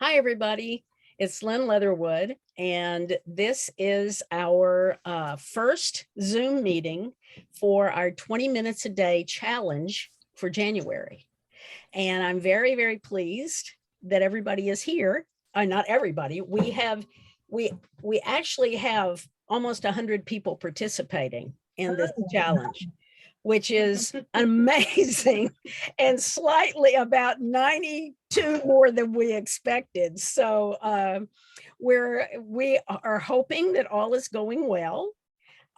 Hi, everybody. It's Lynn Leatherwood, and this is our first Zoom meeting for our 20 minutes a day challenge for January. And I'm very, very pleased that everybody is here. Not everybody. We actually have almost 100 people participating in this challenge, which is amazing and slightly about 92 more than we expected. So we are hoping that all is going well.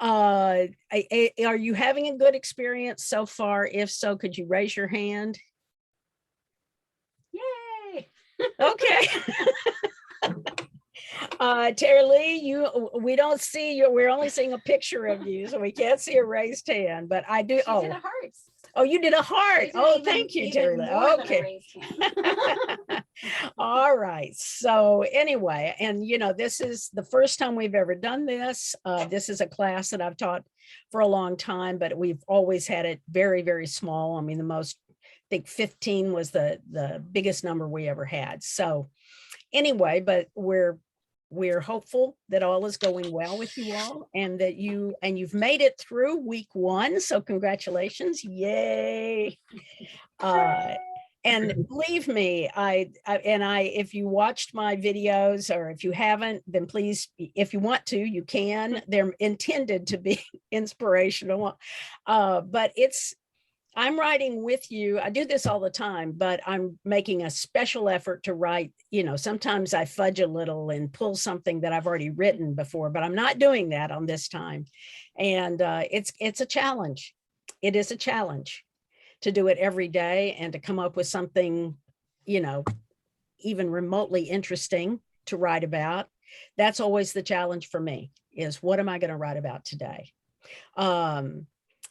Are you having a good experience so far? If so, could you raise your hand? Yay! Okay. Terry Lee, we don't see you. We're only seeing a picture of you, so we can't see a raised hand. But I do. She did a heart. Oh, you did a heart. Oh, thank you, Terry Lee. Okay. All right. So anyway, and this is the first time we've ever done this. This is a class that I've taught for a long time, but we've always had it very, very small. I mean, the most, I think 15 was the biggest number we ever had. So anyway, but we're hopeful that all is going well with you all, and that you've made it through week 1. So congratulations. Yay. And believe me, if you watched my videos, or if you haven't, then please, if you want to, you can. They're intended to be inspirational. But I'm writing with you. I do this all the time, but I'm making a special effort to write. Sometimes I fudge a little and pull something that I've already written before, but I'm not doing that on this time. And it's a challenge. It is a challenge to do it every day and to come up with something, even remotely interesting to write about. That's always the challenge for me, is what am I going to write about today?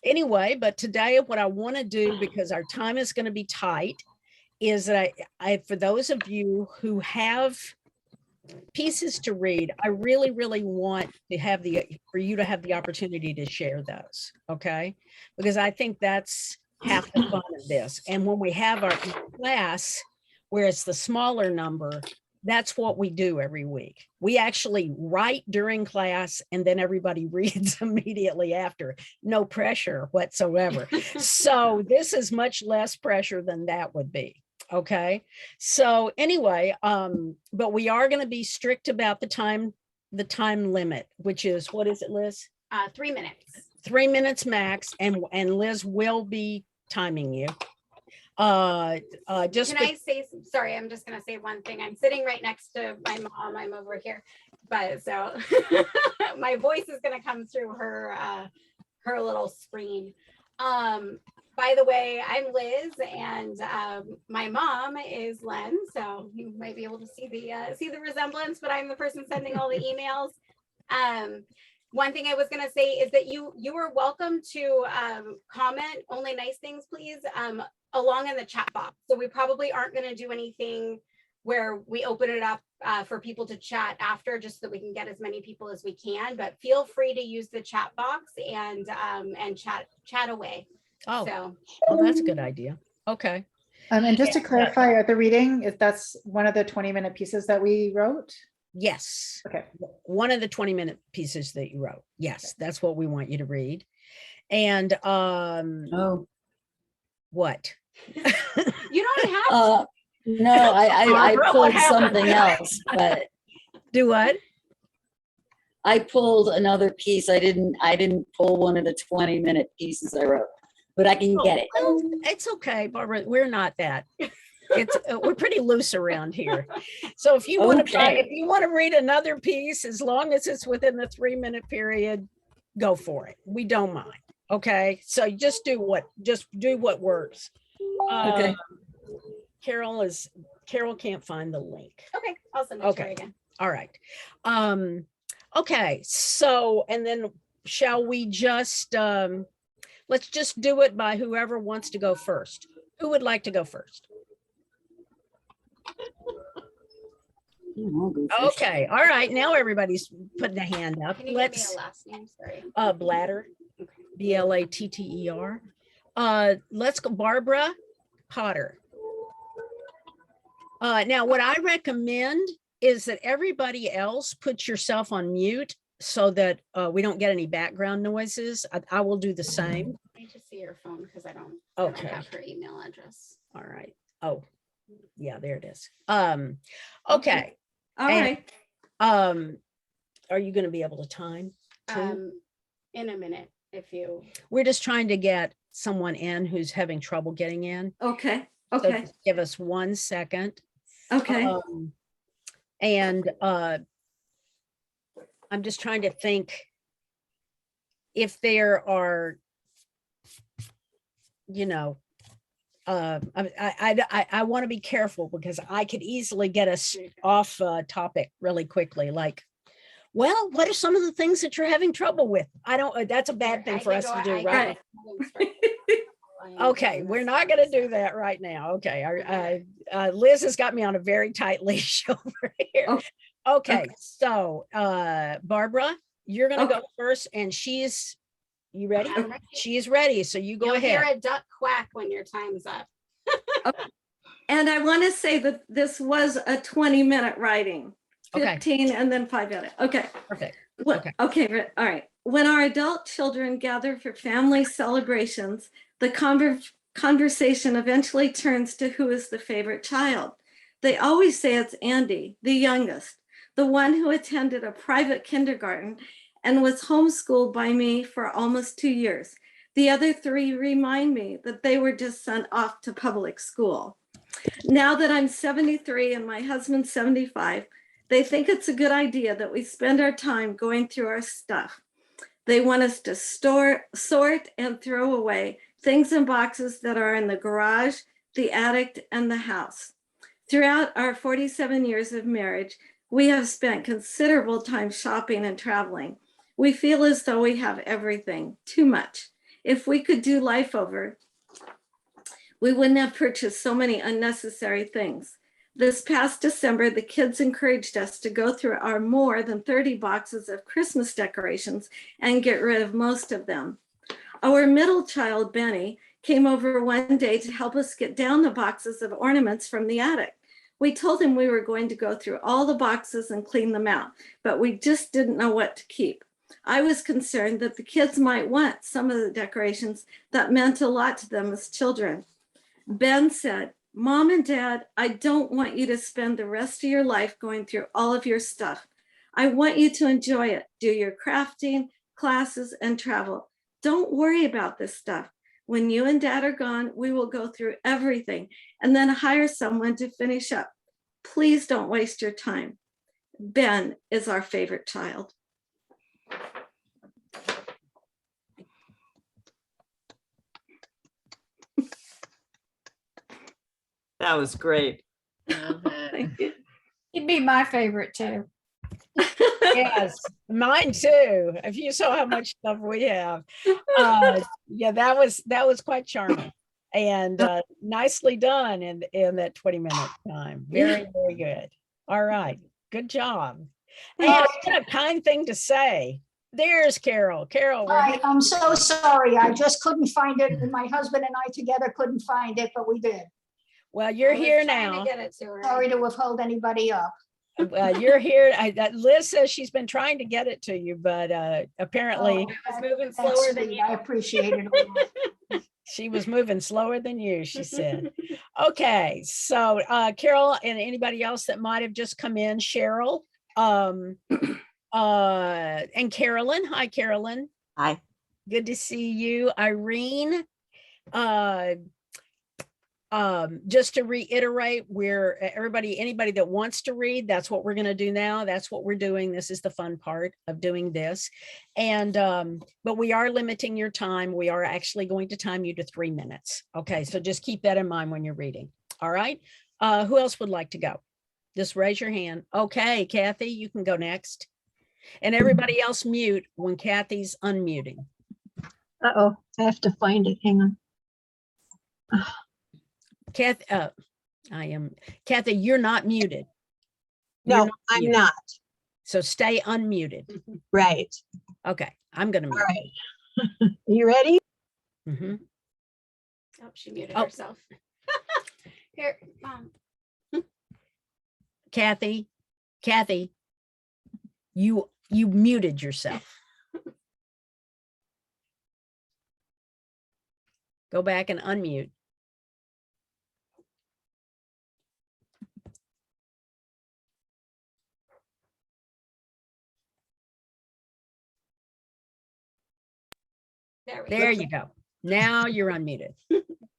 Anyway, but today what I want to do, because our time is going to be tight, is that I for those of you who have pieces to read, I really, really want to for you to have the opportunity to share those. Okay. Because I think that's half the fun of this. And when we have our class, where it's the smaller number, that's what we do every week. We actually write during class, and then everybody reads immediately after. No pressure whatsoever. So this is much less pressure than that would be. Okay. So anyway, but we are going to be strict about the time limit, which is, what is it, Liz? 3 minutes. 3 minutes max, and Liz will be timing you. Can I say, sorry, I'm just gonna say one thing. I'm sitting right next to my mom. I'm over here, but so my voice is gonna come through her little screen. By the way, I'm Liz, and my mom is Len, so you might be able to see the resemblance, but I'm the person sending all the emails. One thing I was going to say is that you are welcome to comment only nice things, please, along in the chat box. So we probably aren't going to do anything where we open it up for people to chat after, just so that we can get as many people as we can. But feel free to use the chat box and chat away. Oh, so that's a good idea. Okay. And just to clarify, the reading, if that's one of the 20-minute pieces that we wrote? Yes. Okay. One of the 20-minute pieces that you wrote. Yes, that's what we want you to read. And what? You don't have to. No, I pulled something else, but do what? I pulled another piece. I didn't pull one of the 20-minute pieces I wrote, but I can get it. Well, it's okay, Barbara. We're not that. We're pretty loose around here. So if you want to read another piece, as long as it's within the 3-minute period, go for it. We don't mind. Okay. So just do what works. Okay. Carol can't find the link. Okay. I'll send it to her again. All right. Okay. So, and then shall we just, let's just do it by whoever wants to go first. Who would like to go first? Okay. All right. Now everybody's putting a hand up. Can you give me a last name? Sorry. Blatter. Blatter. Let's go. Barbara Potter. Now, what I recommend is that everybody else put yourself on mute so that we don't get any background noises. I will do the same. I just see your phone because I don't Okay. have her email address. All right. Oh, yeah, there it is. Okay. All And- right. Are you going to be able to time too? In a minute, if you. We're just trying to get someone in who's having trouble getting in. Okay. So Okay. just give us 1 second. Okay. And I'm just trying to think if there are, you know, I want to be careful because I could easily get us off topic really quickly. Like, well, what are some of the things that you're having trouble with? I don't, that's a bad thing for us to do, right? Okay, we're not going to do that right now. Okay, Liz has got me on a very tight leash over here. Oh, Okay, so Barbara, you're going to Okay. go first, and you ready? I'm ready. She is ready, so you go You'll ahead. hear a duck quack when your time's up. And I want to say that this was a 20-minute writing, Okay. 15 and then 5 edit. Okay. Perfect. Okay. Okay. Okay. All right. When our adult children gather for family celebrations, the conversation eventually turns to who is the favorite child. They always say it's Andy, the youngest, the one who attended a private kindergarten and was homeschooled by me for almost 2 years. The other 3 remind me that they were just sent off to public school. Now that I'm 73 and my husband's 75, they think it's a good idea that we spend our time going through our stuff. They want us to sort and throw away things in boxes that are in the garage, the attic, and the house. Throughout our 47 years of marriage, we have spent considerable time shopping and traveling. We feel as though we have everything, too much. If we could do life over, we wouldn't have purchased so many unnecessary things. This past December, the kids encouraged us to go through our more than 30 boxes of Christmas decorations and get rid of most of them. Our middle child, Benny, came over one day to help us get down the boxes of ornaments from the attic. We told him we were going to go through all the boxes and clean them out, but we just didn't know what to keep. I was concerned that the kids might want some of the decorations that meant a lot to them as children. Ben said, "Mom and Dad, I don't want you to spend the rest of your life going through all of your stuff. I want you to enjoy it, do your crafting, classes, and travel. Don't worry about this stuff. When you and Dad are gone, we will go through everything and then hire someone to finish up. Please don't waste your time. Ben is our favorite child." That was great. Thank you. He'd be my favorite too. Yes, mine too. If you saw how much stuff we have. Yeah, that was quite charming and nicely done in that 20-minute time. Very, very good. All right. Good job. And what a kind thing to say. There's Carol. Carol, we're Hi, I'm so sorry. I just couldn't find it. And my husband and I together couldn't find it, but we did. well, you're I was here trying to now. get it to her. Sorry to withhold anybody up. You're here. Liz says she's been trying to get it to you, but apparently Oh, I was moving that's slower than sweet. you. I appreciate it a lot. she was moving slower than you, she said. Okay, so Carol and anybody else that might have just come in, Cheryl, and Carolyn. Hi, Carolyn. Hi. Good to see you. Irene. Just to reiterate, anybody that wants to read, that's what we're going to do now. That's what we're doing. This is the fun part of doing this. And, but we are limiting your time. We are actually going to time you to 3 minutes. Okay. So just keep that in mind when you're reading. All right. Who else would like to go? Just raise your hand. Okay. Kathy, you can go next. And everybody else mute when Kathy's unmuting. Uh-oh, I have to find it. Hang on. Kathy, Kathy, you're not muted. You're No, not I'm muted. not. So stay unmuted. Right. Okay, I'm gonna All mute. right. You ready? Oh, Mhm. she muted Oh. herself. Here, Mom. Kathy, you muted yourself. Go back and unmute. There you go. Now you're unmuted.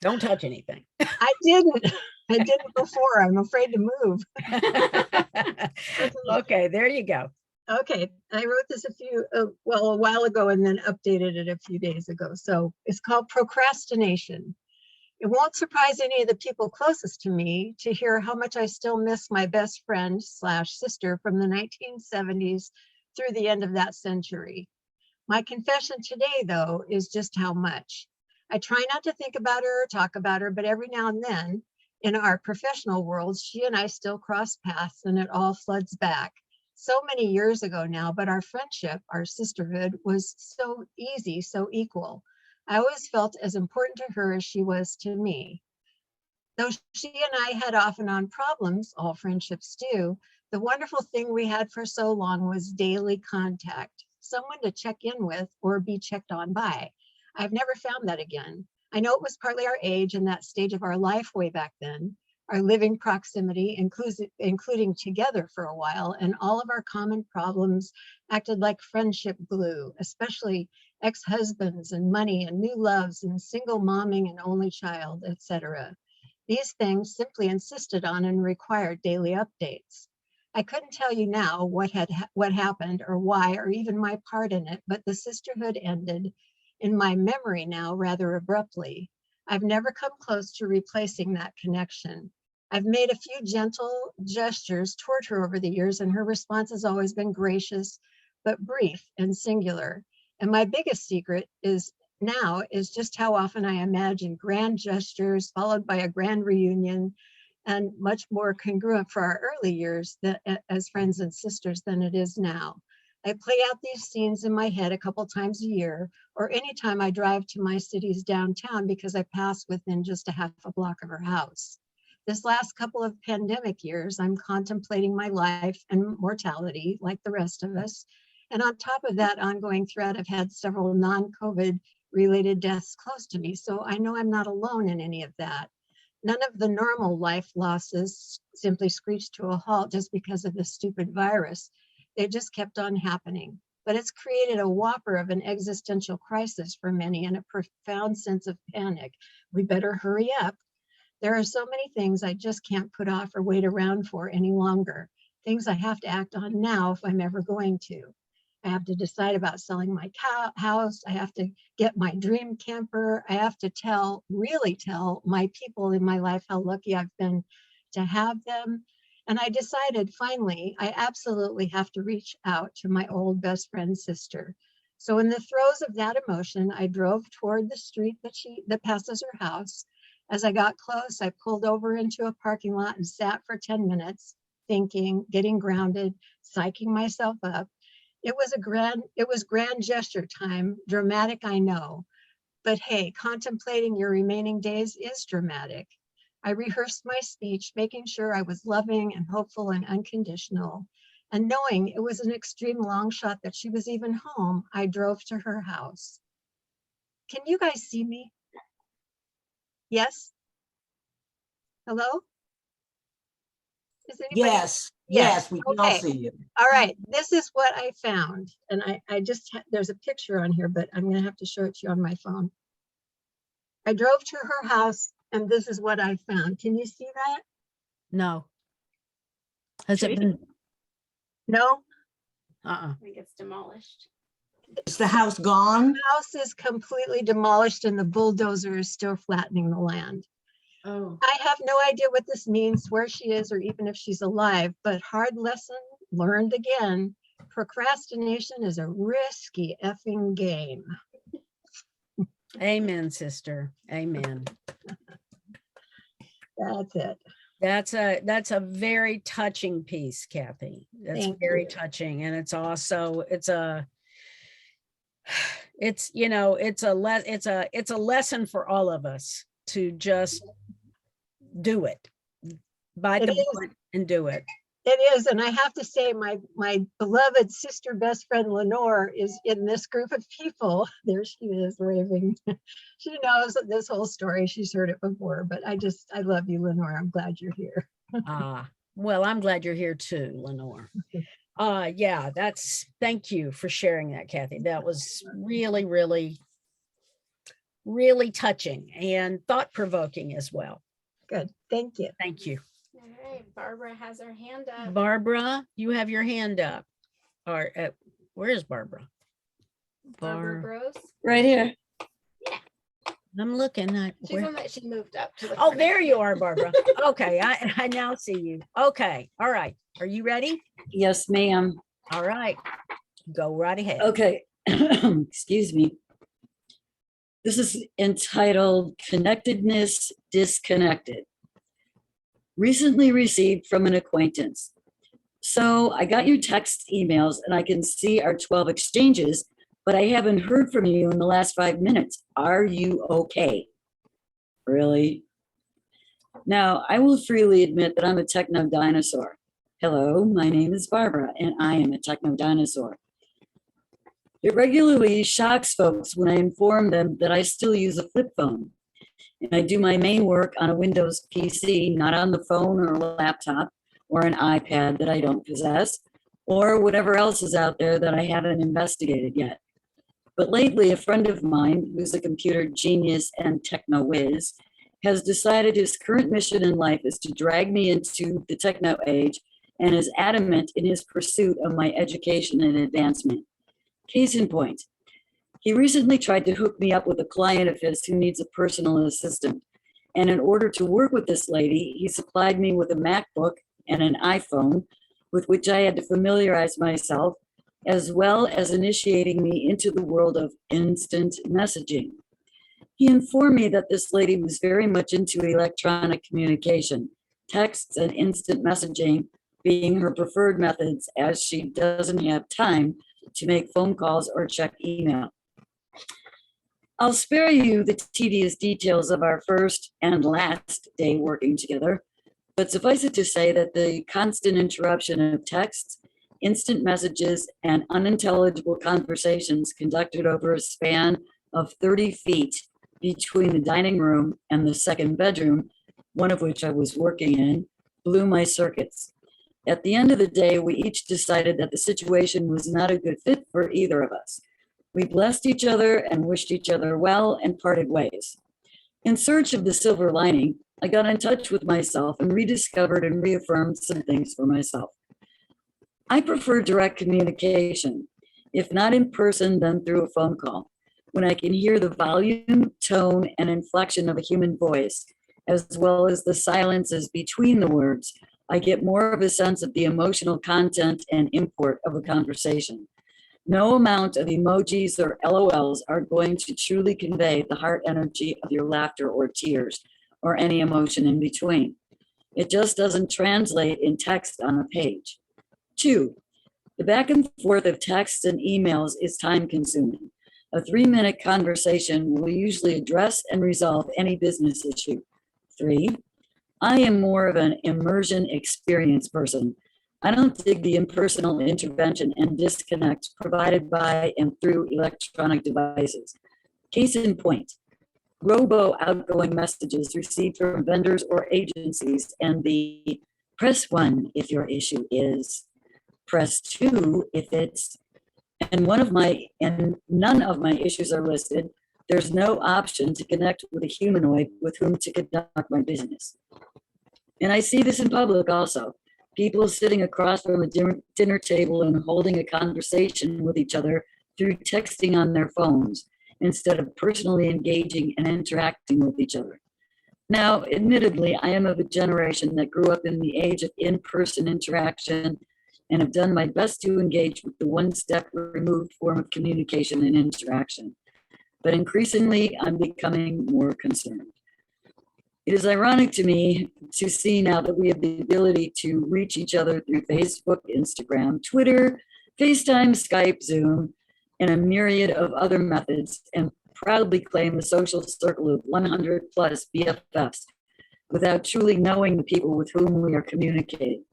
Don't touch anything. I didn't. I didn't before. I'm afraid to move. Okay, there you go. Okay, I wrote this a while ago and then updated it a few days ago. So it's called Procrastination. It won't surprise any of the people closest to me to hear how much I still miss my best friend / sister from the 1970s through the end of that century. My confession today, though, is just how much. I try not to think about her or talk about her, but every now and then in our professional world, she and I still cross paths and it all floods back. So many years ago now, but our friendship, our sisterhood was so easy, so equal. I always felt as important to her as she was to me. Though she and I had off and on problems, all friendships do, the wonderful thing we had for so long was daily contact, someone to check in with or be checked on by. I've never found that again. I know it was partly our age and that stage of our life way back then, our living proximity, including together for a while, and all of our common problems acted like friendship glue, especially ex-husbands and money and new loves and single momming and only child, etc. These things simply insisted on and required daily updates. I couldn't tell you now what happened or why or even my part in it, but the sisterhood ended in my memory now rather abruptly. I've never come close to replacing that connection. I've made a few gentle gestures toward her over the years, and her response has always been gracious, but brief and singular. And my biggest secret is just how often I imagine grand gestures followed by a grand reunion and much more congruent for our early years as friends and sisters than it is now. I play out these scenes in my head a couple times a year, or anytime I drive to my city's downtown because I pass within just a half a block of her house. This last couple of pandemic years, I'm contemplating my life and mortality like the rest of us. And on top of that ongoing threat, I've had several non-COVID related deaths close to me. So I know I'm not alone in any of that. None of the normal life losses simply screeched to a halt just because of this stupid virus. They just kept on happening. But it's created a whopper of an existential crisis for many and a profound sense of panic. We better hurry up. There are so many things I just can't put off or wait around for any longer. Things I have to act on now if I'm ever going to. I have to decide about selling my house. I have to get my dream camper. I have to really tell my people in my life how lucky I've been to have them. And I decided finally, I absolutely have to reach out to my old best friend's sister. So in the throes of that emotion, I drove toward the street that passes her house. As I got close, I pulled over into a parking lot and sat for 10 minutes, thinking, getting grounded, psyching myself up. It was grand gesture time, dramatic, I know. But hey, contemplating your remaining days is dramatic. I rehearsed my speech, making sure I was loving and hopeful and unconditional. And knowing it was an extreme long shot that she was even home, I drove to her house. Can you guys see me? Yes? Hello? Is anybody? Yes, we can all Okay. see you. All right, this is what I found. And there's a picture on here, but I'm gonna have to show it to you on my phone. I drove to her house and this is what I found. Can you see that? No. Has it been? No? I think it's demolished. Is the house gone? The house is completely demolished and the bulldozer is still flattening the land. Oh. I have no idea what this means, where she is, or even if she's alive, but hard lesson learned again. Procrastination is a risky effing game. Amen, sister. Amen. That's it. That's a very touching piece, Kathy. That's Thank very you. touching. And it's also, it's a lesson for all of us to just do it. Bite It the is. bullet and do it. It is, and I have to say, my beloved sister best friend Lenore is in this group of people. There she is waving. She knows this whole story. She's heard it before, but I love you, Lenore. I'm glad you're here. Well, I'm glad you're here too, Lenore. Yeah, thank you for sharing that, Kathy. That was really, really, really touching and thought-provoking as well. Good, thank you. Thank you. All right, Barbara has her hand up. Barbara, you have your hand up. Or where is Barbara? Barbara Bros. Right here. I'm looking at She's one that she moved up to the. Oh, front. there you are, Barbara. Okay, I now see you. Okay, all right. Are you ready? Yes, ma'am. All right, go right ahead. Okay, excuse me. This is entitled Connectedness Disconnected. Recently received from an acquaintance. So I got your text emails and I can see our 12 exchanges, but I haven't heard from you in the last 5 minutes. Are you okay? Really? Now, I will freely admit that I'm a techno dinosaur. Hello, my name is Barbara and I am a techno dinosaur. It regularly shocks folks when I inform them that I still use a flip phone. And I do my main work on a Windows PC, not on the phone or laptop or an iPad that I don't possess, or whatever else is out there that I haven't investigated yet. But lately, a friend of mine, who's a computer genius and techno whiz, has decided his current mission in life is to drag me into the techno age and is adamant in his pursuit of my education and advancement. Case in point, he recently tried to hook me up with a client of his who needs a personal assistant. And in order to work with this lady, he supplied me with a MacBook and an iPhone with which I had to familiarize myself, as well as initiating me into the world of instant messaging. He informed me that this lady was very much into electronic communication, texts and instant messaging being her preferred methods, as she doesn't have time to make phone calls or check email. I'll spare you the tedious details of our first and last day working together, but suffice it to say that the constant interruption of texts, instant messages, and unintelligible conversations conducted over a span of 30 feet between the dining room and the second bedroom, one of which I was working in, blew my circuits. At the end of the day, we each decided that the situation was not a good fit for either of us. We blessed each other and wished each other well and parted ways. In search of the silver lining, I got in touch with myself and rediscovered and reaffirmed some things for myself. I prefer direct communication, if not in person, then through a phone call, when I can hear the volume, tone, and inflection of a human voice, as well as the silences between the words. I get more of a sense of the emotional content and import of a conversation. No amount of emojis or LOLs are going to truly convey the heart energy of your laughter or tears, or any emotion in between. It just doesn't translate in text on a page. 2, the back and forth of texts and emails is time consuming. A 3-minute conversation will usually address and resolve any business issue. 3, I am more of an immersion experience person. I don't dig the impersonal intervention and disconnect provided by and through electronic devices. Case in point, robo outgoing messages received from vendors or agencies, and the press 1 if your issue is, press 2 if it's, and none of my issues are listed. There's no option to connect with a humanoid with whom to conduct my business. And I see this in public also. People sitting across from a dinner table and holding a conversation with each other through texting on their phones instead of personally engaging and interacting with each other. Now, admittedly, I am of a generation that grew up in the age of in-person interaction and have done my best to engage with the one-step removed form of communication and interaction. But increasingly, I'm becoming more concerned. It is ironic to me to see now that we have the ability to reach each other through Facebook, Instagram, Twitter, FaceTime, Skype, Zoom, and a myriad of other methods, and proudly claim a social circle of 100 plus BFFs without truly knowing the people with whom we are communicating.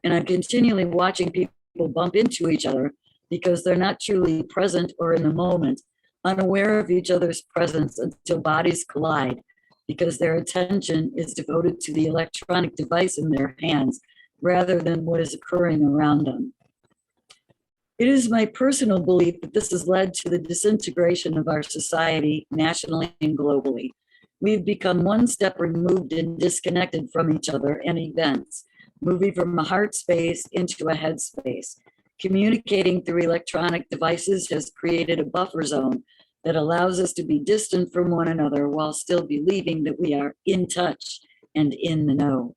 and I'm continually watching people bump into each other because they're not truly present or in the moment, unaware of each other's presence until bodies collide, because their attention is devoted to the electronic device in their hands rather than what is occurring around them. It is my personal belief that this has led to the disintegration of our society nationally and globally. We've become one step removed and disconnected from each other and events, moving from a heart space into a head space. Communicating through electronic devices has created a buffer zone that allows us to be distant from one another while still believing that we are in touch and in the know.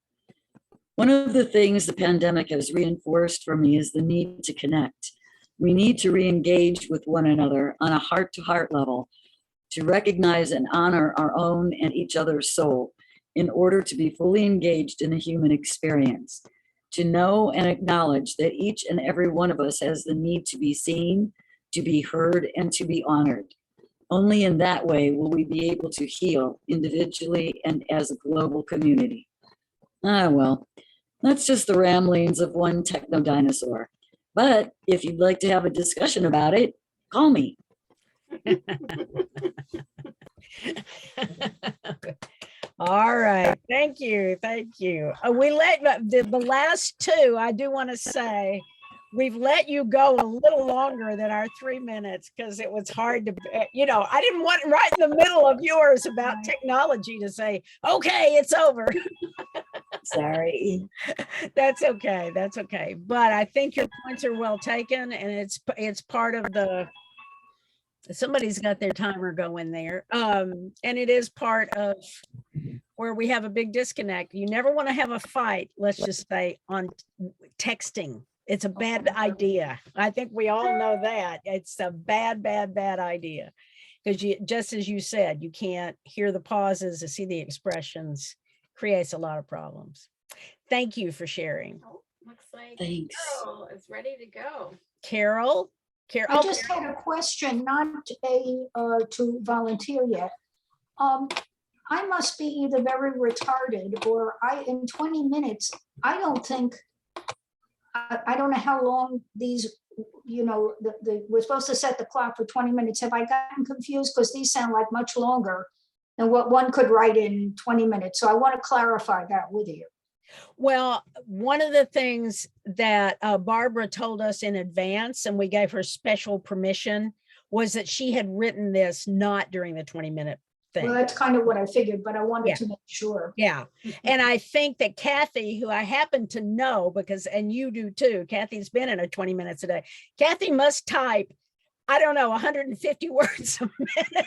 One of the things the pandemic has reinforced for me is the need to connect. We need to re-engage with one another on a heart-to-heart level to recognize and honor our own and each other's soul in order to be fully engaged in the human experience, to know and acknowledge that each and every one of us has the need to be seen, to be heard, and to be honored. Only in that way will we be able to heal individually and as a global community. Ah, well, that's just the ramblings of one techno dinosaur. But if you'd like to have a discussion about it, call me. All right. Thank you. Thank you. We let the last two, I do want to say, we've let you go a little longer than our 3 minutes because it was hard to, I didn't want right in the middle of yours about technology to say, okay, it's over. Sorry. That's okay. That's okay. But I think your points are well taken, and it's part of the, somebody's got their timer going there. And it is part of where we have a big disconnect. You never want to have a fight, let's just say, on texting. It's a bad idea. I think we all know that. It's a bad idea. Because just as you said, you can't hear the pauses or see the expressions. Creates a lot of problems. Thank you for sharing. Oh, looks like Thanks. Carol is ready to go. Carol? I just had a question, not to volunteer yet. I must be either very retarded or in 20 minutes, I don't think, I don't know how long these, we're supposed to set the clock for 20 minutes. Have I gotten confused? Because these sound like much longer than what one could write in 20 minutes. So I want to clarify that with you. Well, one of the things that Barbara told us in advance, and we gave her special permission, was that she had written this not during the 20-minute thing. Well, that's kind of what I figured, but I wanted to make sure. Yeah. And I think that Kathy, who I happen to know because, and you do too, Kathy's been in her 20 minutes a day. Kathy must type, I don't know, 150 words a minute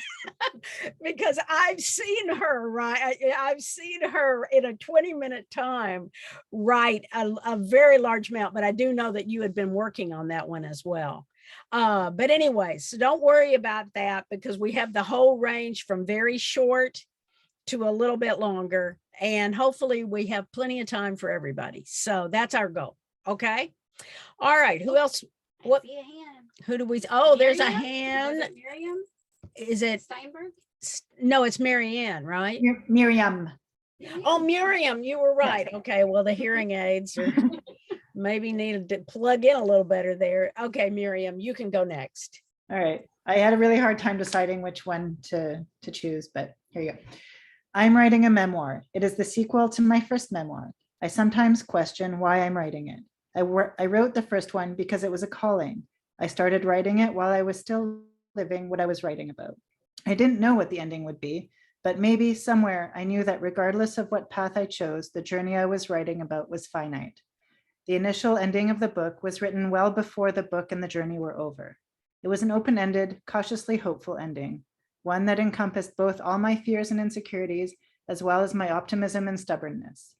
because I've seen her I've seen her in a 20-minute time write a very large amount, but I do know that you had been working on that one as well. But anyway, so don't worry about that because we have the whole range from very short to a little bit longer, and hopefully we have plenty of time for everybody. So that's our goal. Okay. All right. Who else? What? I see a hand. Who do we? Oh, there's a Miriam? hand. Was it Miriam Is it? Steinberg? No, it's Marianne, right? Miriam. Oh, Miriam, you were right. Okay, well, the hearing aids are maybe needed to plug in a little better there. Okay, Miriam, you can go next. All right. I had a really hard time deciding which one to choose, but here you go. I'm writing a memoir. It is the sequel to my first memoir. I sometimes question why I'm writing it. I wrote the first one because it was a calling. I started writing it while I was still living what I was writing about. I didn't know what the ending would be, but maybe somewhere I knew that regardless of what path I chose, the journey I was writing about was finite. The initial ending of the book was written well before the book and the journey were over. It was an open-ended, cautiously hopeful ending, one that encompassed both all my fears and insecurities, as well as my optimism and stubbornness.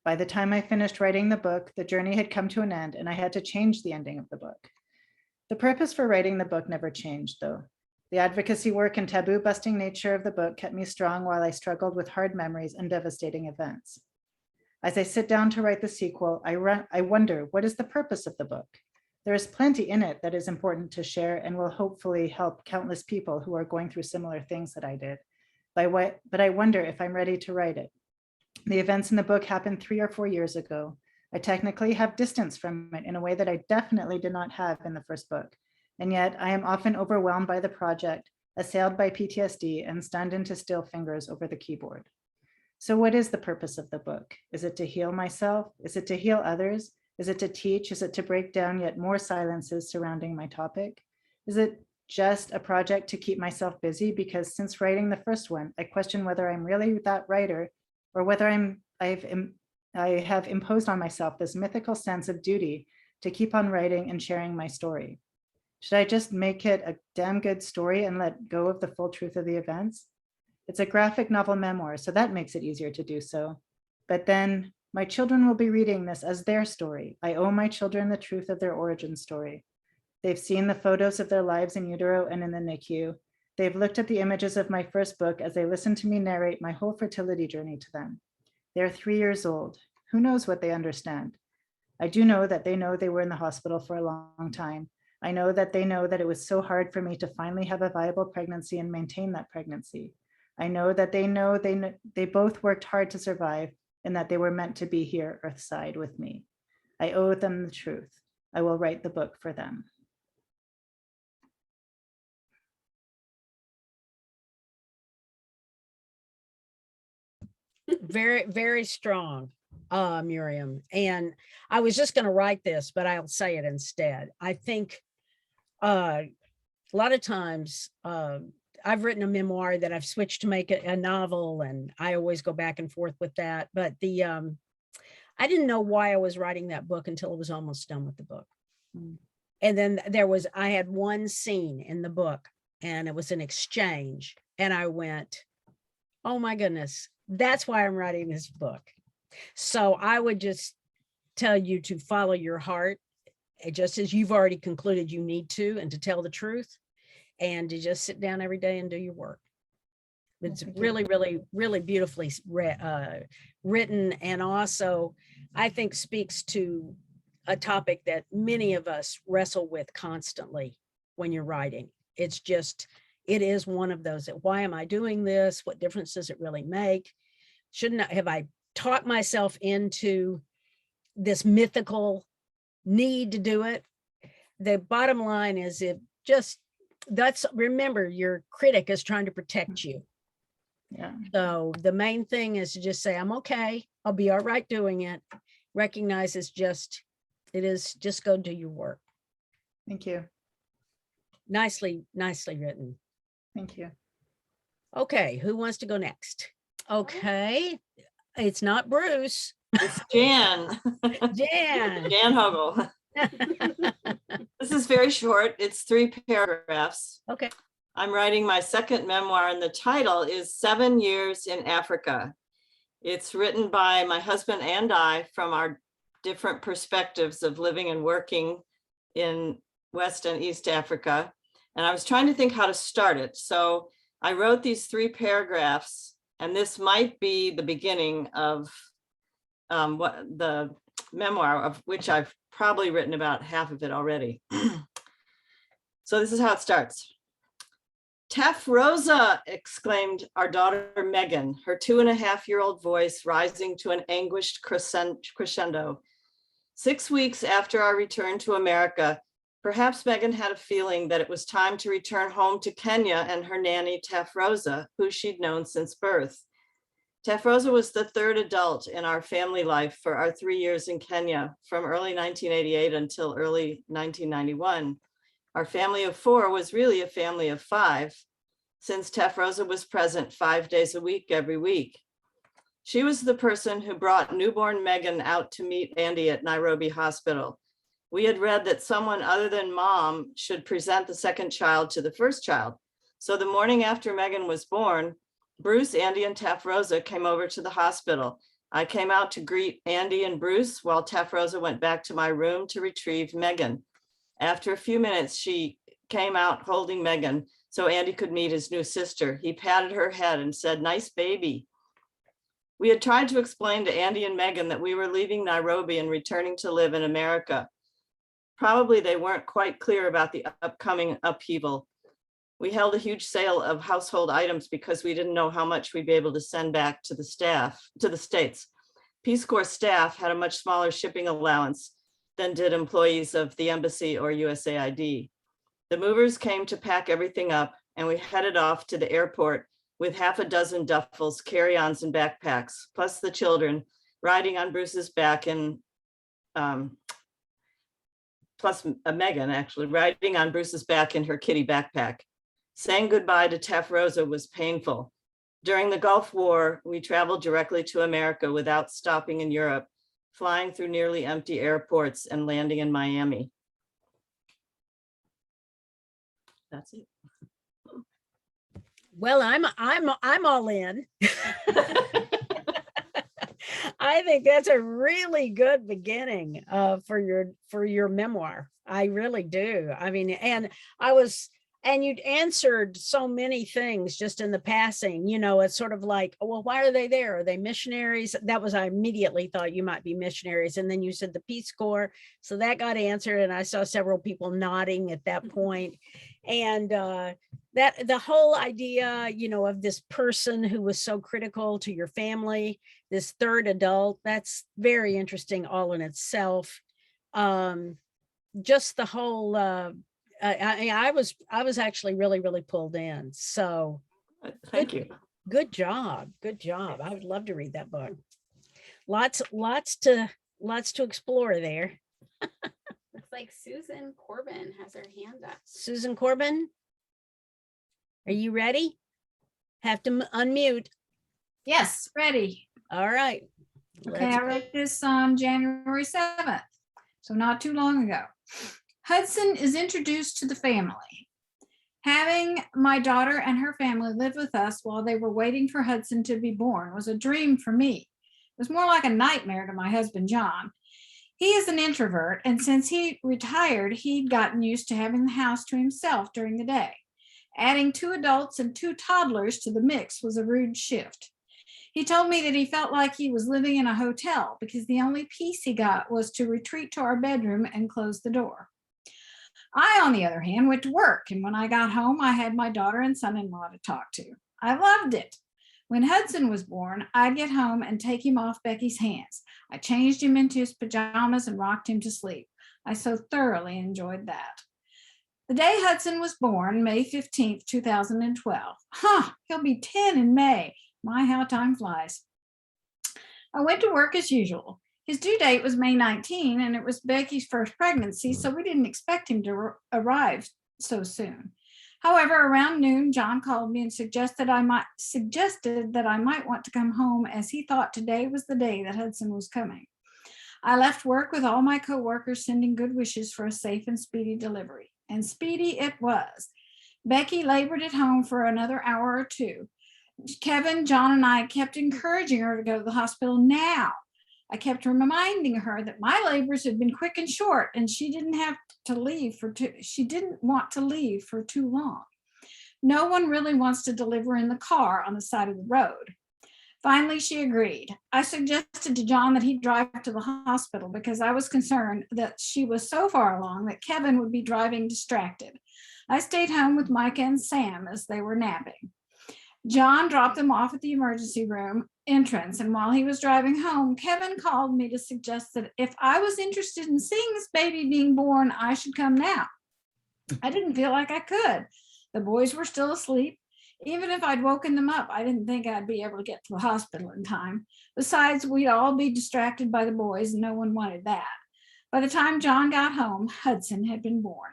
By the time I finished writing the book, the journey had come to an end and I had to change the ending of the book. The purpose for writing the book never changed, though. The advocacy work and taboo-busting nature of the book kept me strong while I struggled with hard memories and devastating events. As I sit down to write the sequel, I wonder, what is the purpose of the book? There is plenty in it that is important to share and will hopefully help countless people who are going through similar things that I did. But I wonder if I'm ready to write it. The events in the book happened 3 or 4 years ago. I technically have distance from it in a way that I definitely did not have in the first book. And yet I am often overwhelmed by the project, assailed by PTSD, and stunned into still fingers over the keyboard. So what is the purpose of the book? Is it to heal myself? Is it to heal others? Is it to teach? Is it to break down yet more silences surrounding my topic? Is it just a project to keep myself busy? Because since writing the first one, I question whether I'm really that writer or whether I have imposed on myself this mythical sense of duty to keep on writing and sharing my story. Should I just make it a damn good story and let go of the full truth of the events? It's a graphic novel memoir, so that makes it easier to do so. But then my children will be reading this as their story. I owe my children the truth of their origin story. They've seen the photos of their lives in utero and in the NICU. They've looked at the images of my first book as they listen to me narrate my whole fertility journey to them. They're 3 years old. Who knows what they understand? I do know that they were in the hospital for a long time. I know that it was so hard for me to finally have a viable pregnancy and maintain that pregnancy. I know that they both worked hard to survive and that they were meant to be here earthside with me. I owe them the truth. I will write the book for them. Very, very strong, Miriam. And I was just going to write this, but I'll say it instead. I think a lot of times I've written a memoir that I've switched to make it a novel, and I always go back and forth with that. But I didn't know why I was writing that book until I was almost done with the book. And then I had one scene in the book, and it was an exchange, and I went, oh my goodness, that's why I'm writing this book. So I would just tell you to follow your heart, just as you've already concluded you need to, and to tell the truth, and to just sit down every day and do your work. It's really, really, really beautifully written, and also I think speaks to a topic that many of us wrestle with constantly when you're writing. It's just, it is one of those that, why am I doing this? What difference does it really make? Have I taught myself into this mythical need to do it? The bottom line is, remember, your critic is trying to protect you. Yeah. So the main thing is to just say, I'm okay. I'll be all right doing it. Recognize it's just go do your work. Thank you. Nicely written. Thank you. Okay, who wants to go next? Okay, it's not Bruce. It's Jan. Jan. Jan Hogel. This is very short. It's 3 paragraphs. Okay. I'm writing my second memoir, and the title is 7 Years in Africa. It's written by my husband and I from our different perspectives of living and working in West and East Africa. And I was trying to think how to start it. So I wrote these 3 paragraphs, and this might be the beginning of what the memoir, of which I've probably written about half of it already. So this is how it starts. Tef Rosa, exclaimed our daughter Megan, her 2.5-year-old voice rising to an anguished crescendo. 6 weeks after our return to America, perhaps Megan had a feeling that it was time to return home to Kenya and her nanny, Tef Rosa, who she'd known since birth. Tef Rosa was the 3rd adult in our family life for our 3 years in Kenya, from early 1988 until early 1991. Our family of 4 was really a family of 5, since Tef Rosa was present 5 days a week, every week. She was the person who brought newborn Megan out to meet Andy at Nairobi Hospital. We had read that someone other than mom should present the second child to the first child. So the morning after Megan was born, Bruce, Andy, and Tef Rosa came over to the hospital. I came out to greet Andy and Bruce while Tef Rosa went back to my room to retrieve Megan. After a few minutes, she came out holding Megan so Andy could meet his new sister. He patted her head and said, "Nice baby." We had tried to explain to Andy and Megan that we were leaving Nairobi and returning to live in America. Probably they weren't quite clear about the upcoming upheaval. We held a huge sale of household items because we didn't know how much we'd be able to send back to the States. Peace Corps staff had a much smaller shipping allowance than did employees of the embassy or USAID. The movers came to pack everything up, and we headed off to the airport with half a dozen duffels, carry-ons, and backpacks, plus the children riding on Bruce's back, and plus Megan actually riding on Bruce's back in her kitty backpack. Saying goodbye to Taft Rosa was painful. During the Gulf War, we traveled directly to America without stopping in Europe, flying through nearly empty airports and landing in Miami. That's it. Well, I'm all in. I think that's a really good beginning for your memoir. I really do. I mean, and you'd answered so many things just in the passing, you know, it's sort of like, well, why are they there? Are they missionaries? I immediately thought you might be missionaries. And then you said the Peace Corps. So that got answered. And I saw several people nodding at that point. And that the whole idea, you know, of this person who was so critical to your family, this third adult, that's very interesting all in itself. Just the whole, I was actually really pulled in. So Thank you. Good job. Good job. I would love to read that book. Lots to explore there. Looks like Susan Corbin has her hand up. Susan Corbin, are you ready? Have to unmute. Yes, ready. All right. Okay, I wrote this on January 7th, so not too long ago. Hudson is introduced to the family. Having my daughter and her family live with us while they were waiting for Hudson to be born was a dream for me. It was more like a nightmare to my husband, John. He is an introvert, and since he retired, he'd gotten used to having the house to himself during the day. Adding 2 adults and 2 toddlers to the mix was a rude shift. He told me that he felt like he was living in a hotel because the only peace he got was to retreat to our bedroom and close the door. I, on the other hand, went to work, and when I got home, I had my daughter and son-in-law to talk to. I loved it. When Hudson was born, I'd get home and take him off Becky's hands. I changed him into his pajamas and rocked him to sleep. I so thoroughly enjoyed that. The day Hudson was born, May 15th, 2012. He'll be 10 in May. My, how time flies. I went to work as usual. His due date was May 19, and it was Becky's first pregnancy, so we didn't expect him to arrive so soon. However, around noon, John called me and suggested that I might want to come home, as he thought today was the day that Hudson was coming. I left work with all my coworkers sending good wishes for a safe and speedy delivery. And speedy it was. Becky labored at home for another hour or 2. Kevin, John, and I kept encouraging her to go to the hospital now. I kept reminding her that my labors had been quick and short, and she didn't want to leave for too long. No one really wants to deliver in the car on the side of the road. Finally, she agreed. I suggested to John that he drive to the hospital because I was concerned that she was so far along that Kevin would be driving distracted. I stayed home with Micah and Sam as they were napping. John dropped them off at the emergency room entrance, and while he was driving home, Kevin called me to suggest that if I was interested in seeing this baby being born, I should come now. I didn't feel like I could. The boys were still asleep. Even if I'd woken them up, I didn't think I'd be able to get to the hospital in time. Besides, we'd all be distracted by the boys, and no one wanted that. By the time John got home, Hudson had been born.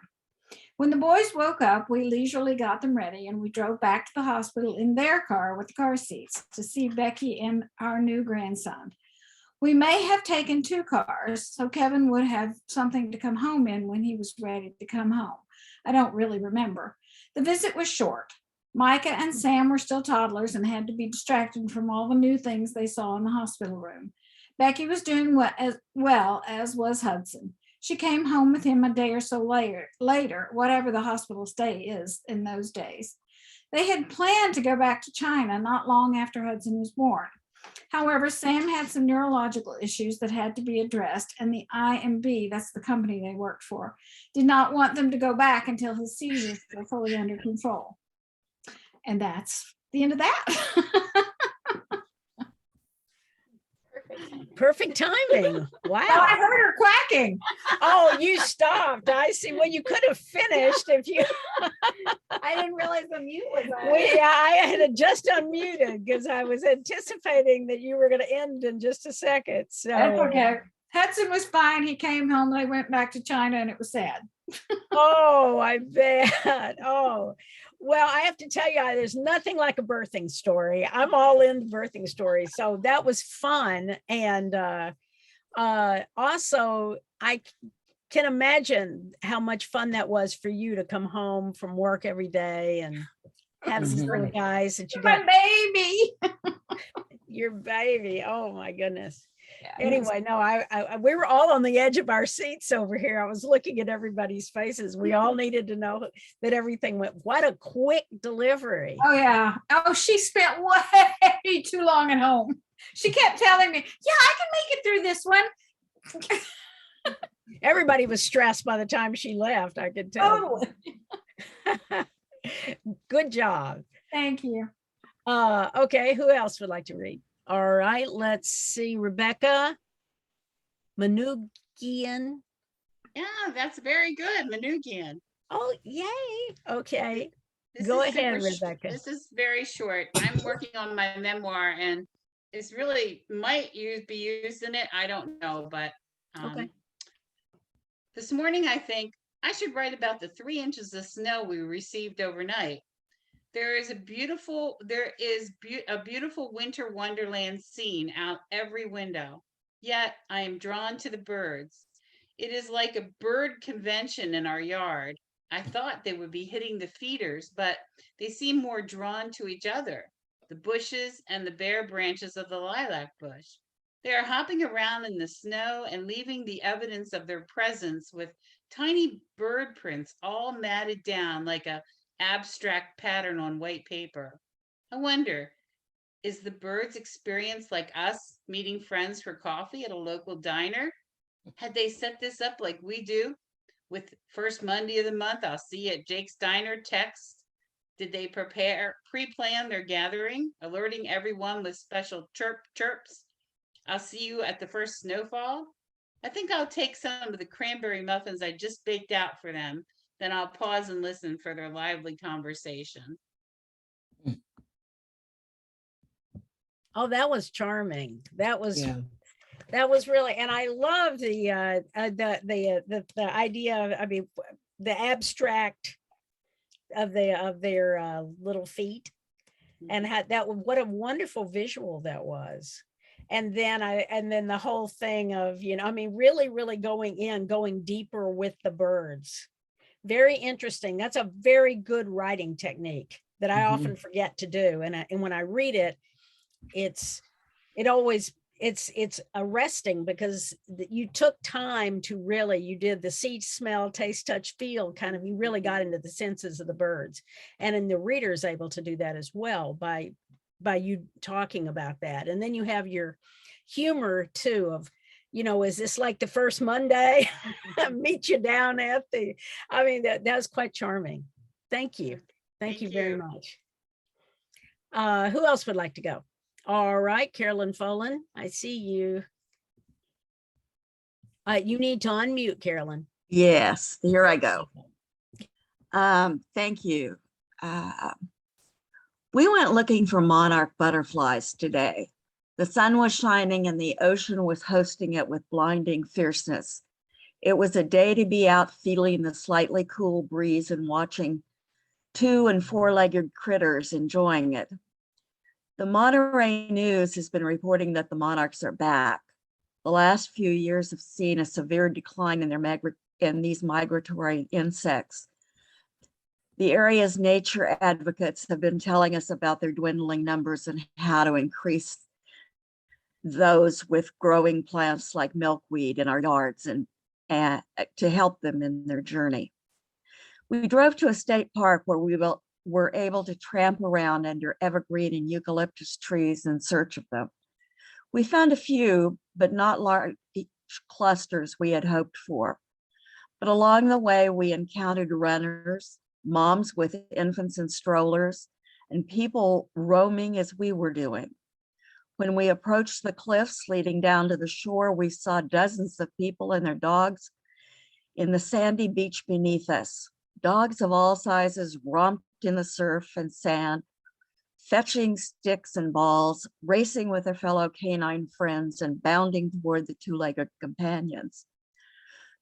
When the boys woke up, we leisurely got them ready, and we drove back to the hospital in their car with the car seats to see Becky and our new grandson. We may have taken 2 cars, so Kevin would have something to come home in when he was ready to come home. I don't really remember. The visit was short. Micah and Sam were still toddlers and had to be distracted from all the new things they saw in the hospital room. Becky was doing well, as was Hudson. She came home with him a day or so later, whatever the hospital stay is in those days. They had planned to go back to China not long after Hudson was born. However, Sam had some neurological issues that had to be addressed, and the IMB, that's the company they worked for, did not want them to go back until his seizures were fully under control. And that's the end of that. perfect timing. Wow. Well, I heard her quacking. Oh, you stopped. I see. Well, you could have finished if you. I didn't realize the mute was on. Yeah, I had it just unmuted because I was anticipating that you were going to end in just a second. So That's okay. Hudson was fine. He came home. They went back to China, and it was sad. Oh, I bet. Oh, well, I have to tell you, there's nothing like a birthing story. I'm all in birthing stories. So that was fun. And also, I can imagine how much fun that was for you to come home from work every day and have some little guys that you got. My baby. Your baby. Oh, my goodness. Yeah. Anyway, no, we were all on the edge of our seats over here. I was looking at everybody's faces. We all needed to know that everything went. What a quick delivery. Oh, yeah. Oh, she spent way too long at home. She kept telling me, yeah, I can make it through this one. Everybody was stressed by the time she left, I could tell. Totally. Good job. Thank you. Okay, who else would like to read? All right, let's see. Rebecca Manugian. Yeah, that's very good. Manugian. Oh, yay. Okay. This Go is ahead, super Rebecca. This is very short. I'm working on my memoir and it's really might be used in it. I don't know, but Okay. This morning I think I should write about the 3 inches of snow we received overnight. There is a beautiful winter wonderland scene out every window. Yet I am drawn to the birds. It is like a bird convention in our yard. I thought they would be hitting the feeders, but they seem more drawn to each other, the bushes and the bare branches of the lilac bush. They are hopping around in the snow and leaving the evidence of their presence with tiny bird prints all matted down like a abstract pattern on white paper. I wonder, is the birds' experience like us meeting friends for coffee at a local diner? Had they set this up like we do? With first Monday of the month, I'll see you at Jake's Diner text. Did they pre-plan their gathering, alerting everyone with special chirps? I'll see you at the first snowfall. I think I'll take some of the cranberry muffins I just baked out for them. Then I'll pause and listen for their lively conversation. Oh, that was charming. That was Yeah. that was really, and I love the idea of, I mean, the abstract of their little feet, and how what a wonderful visual that was. And then the whole thing of, I mean, really going deeper with the birds. Very interesting. That's a very good writing technique that I often forget to do. And when I read it, it's arresting because you took time to really, you did the see, smell, taste, touch, feel kind of, you really got into the senses of the birds. And then the reader is able to do that as well by you talking about that. And then you have your humor too of, is this like the first Monday? Meet you down at the, I mean, that was quite charming. Thank you. Thank you very much. Who else would like to go? All right, Carolyn Folan, I see you. You need to unmute, Carolyn. Yes, here I go. Thank you. We went looking for monarch butterflies today. The sun was shining and the ocean was hosting it with blinding fierceness. It was a day to be out feeling the slightly cool breeze and watching 2- and 4-legged critters enjoying it. The Monterey News has been reporting that the monarchs are back. The last few years have seen a severe decline in these migratory insects. The area's nature advocates have been telling us about their dwindling numbers and how to increase those with growing plants like milkweed in our yards and to help them in their journey. We drove to a state park where we were able to tramp around under evergreen and eucalyptus trees in search of them. We found a few, but not large clusters we had hoped for. But along the way, we encountered runners, moms with infants in strollers, and people roaming as we were doing. When we approached the cliffs leading down to the shore, we saw dozens of people and their dogs in the sandy beach beneath us. Dogs of all sizes romped in the surf and sand, fetching sticks and balls, racing with their fellow canine friends and bounding toward the two-legged companions.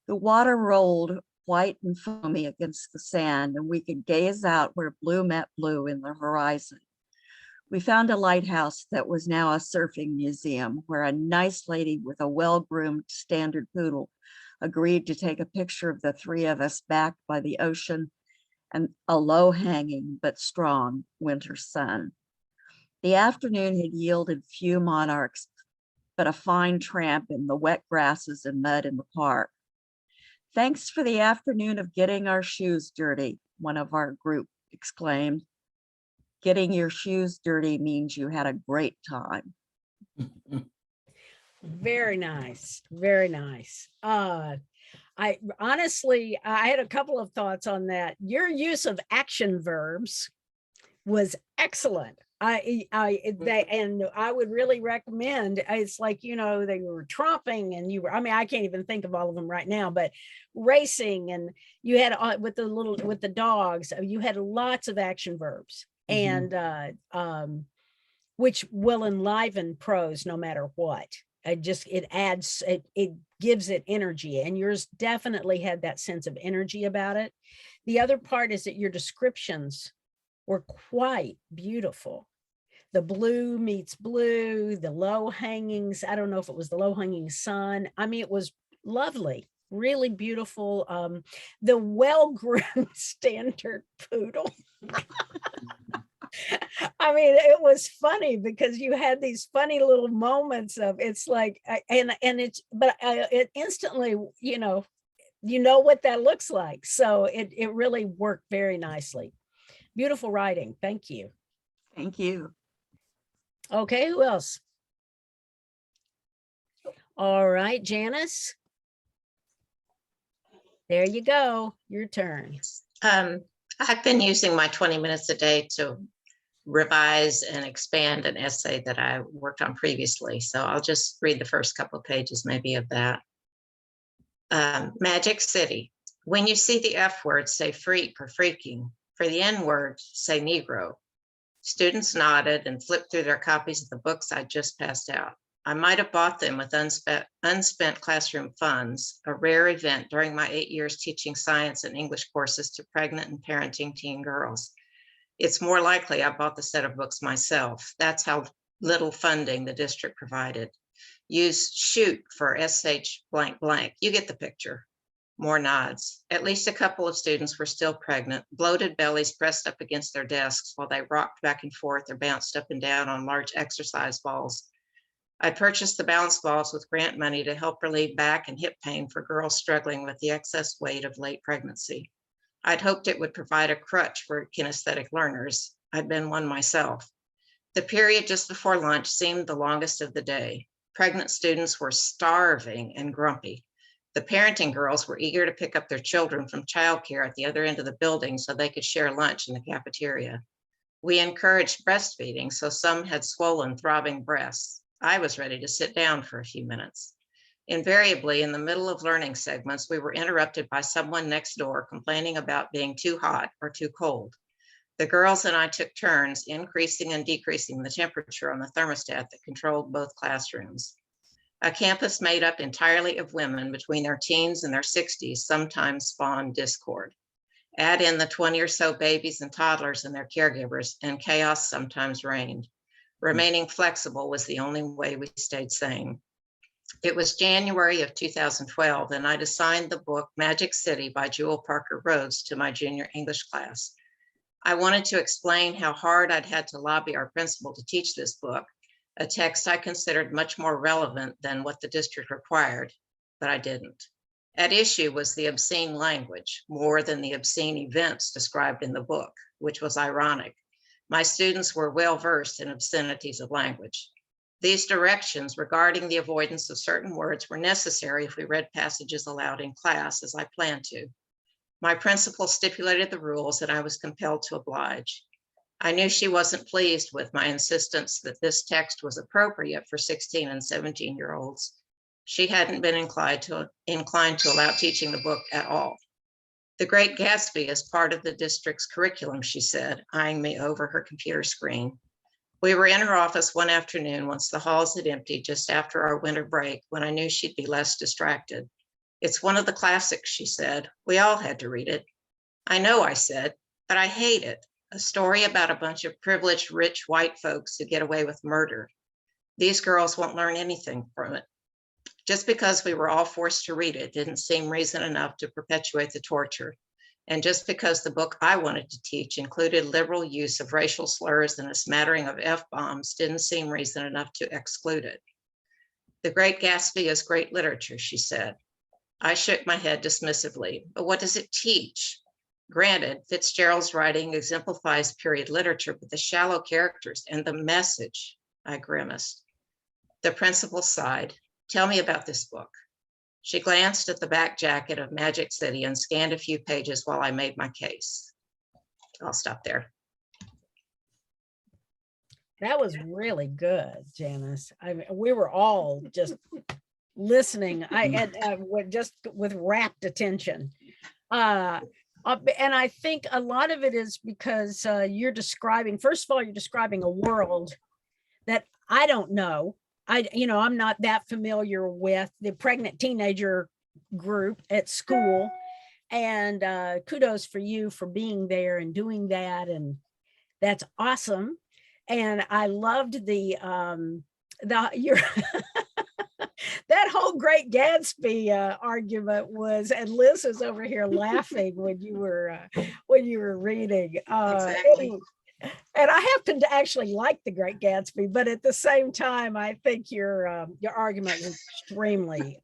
The water rolled white and foamy against the sand, and we could gaze out where blue met blue in the horizon. We found a lighthouse that was now a surfing museum, where a nice lady with a well-groomed standard poodle agreed to take a picture of the three of us backed by the ocean and a low-hanging but strong winter sun. The afternoon had yielded few monarchs, but a fine tramp in the wet grasses and mud in the park. "Thanks for the afternoon of getting our shoes dirty," one of our group exclaimed. Getting your shoes dirty means you had a great time. Very nice. Very nice. I honestly, I had a couple of thoughts on that. Your use of action verbs was excellent. And I would really recommend, it's like, you know, they were tromping and you were, I mean, I can't even think of all of them right now, but racing, and you had with the dogs, you had lots of action verbs, and which will enliven prose no matter what. It adds, it gives it energy, and yours definitely had that sense of energy about it. The other part is that your descriptions were quite beautiful. The blue meets blue, the low hangings. I don't know if it was the low hanging sun. I mean, it was lovely, really beautiful. The well-groomed standard poodle. I mean, it was funny because you had these funny little moments of, it's like, and it's, but it instantly, you know what that looks like. So it really worked very nicely. Beautiful writing. Thank you. Thank you. Okay, who else? All right, Janice. There you go. Your turn. I've been using my 20 minutes a day to revise and expand an essay that I worked on previously. So I'll just read the first couple of pages maybe of that. Magic City. When you see the F word, say freak or freaking. For the N word, say Negro. Students nodded and flipped through their copies of the books I just passed out. I might have bought them with unspent classroom funds, a rare event during my 8 years teaching science and English courses to pregnant and parenting teen girls. It's more likely I bought the set of books myself. That's how little funding the district provided. Use shoot for SH blank blank. You get the picture. More nods. At least a couple of students were still pregnant, bloated bellies pressed up against their desks while they rocked back and forth or bounced up and down on large exercise balls. I purchased the balance balls with grant money to help relieve back and hip pain for girls struggling with the excess weight of late pregnancy. I'd hoped it would provide a crutch for kinesthetic learners. I'd been one myself. The period just before lunch seemed the longest of the day. Pregnant students were starving and grumpy. The parenting girls were eager to pick up their children from childcare at the other end of the building so they could share lunch in the cafeteria. We encouraged breastfeeding, so some had swollen, throbbing breasts. I was ready to sit down for a few minutes. Invariably, in the middle of learning segments, we were interrupted by someone next door complaining about being too hot or too cold. The girls and I took turns increasing and decreasing the temperature on the thermostat that controlled both classrooms. A campus made up entirely of women between their teens and their 60s sometimes spawned discord. Add in the 20 or so babies and toddlers and their caregivers, and chaos sometimes reigned. Remaining flexible was the only way we stayed sane. It was January of 2012, and I'd assigned the book Magic City by Jewel Parker Rhodes to my junior English class. I wanted to explain how hard I'd had to lobby our principal to teach this book, a text I considered much more relevant than what the district required, but I didn't. At issue was the obscene language, more than the obscene events described in the book, which was ironic. My students were well versed in obscenities of language. These directions regarding the avoidance of certain words were necessary if we read passages aloud in class, as I planned to. My principal stipulated the rules and I was compelled to oblige. I knew she wasn't pleased with my insistence that this text was appropriate for 16 and 17-year-olds. She hadn't been inclined to allow teaching the book at all. The Great Gatsby is part of the district's curriculum, she said, eyeing me over her computer screen. We were in her office one afternoon once the halls had emptied just after our winter break, when I knew she'd be less distracted. It's one of the classics, she said. We all had to read it. I know, I said, but I hate it. A story about a bunch of privileged, rich white folks who get away with murder. These girls won't learn anything from it. Just because we were all forced to read it didn't seem reason enough to perpetuate the torture. And just because the book I wanted to teach included liberal use of racial slurs and a smattering of F-bombs didn't seem reason enough to exclude it. The Great Gatsby is great literature, she said. I shook my head dismissively, but what does it teach? Granted, Fitzgerald's writing exemplifies period literature, but the shallow characters and the message, I grimaced. The principal sighed. Tell me about this book. She glanced at the back jacket of Magic City and scanned a few pages while I made my case. I'll stop there. That was really good, Janice. We were all just listening. Just with rapt attention. And I think a lot of it is because you're describing, first of all, you're describing a world that I don't know. I'm not that familiar with the pregnant teenager group at school. And kudos for you for being there and doing that. And that's awesome. And I loved your that whole Great Gatsby argument was, and Liz was over here laughing when you were reading. Exactly. And I happen to actually like the Great Gatsby, but at the same time, I think your argument was extremely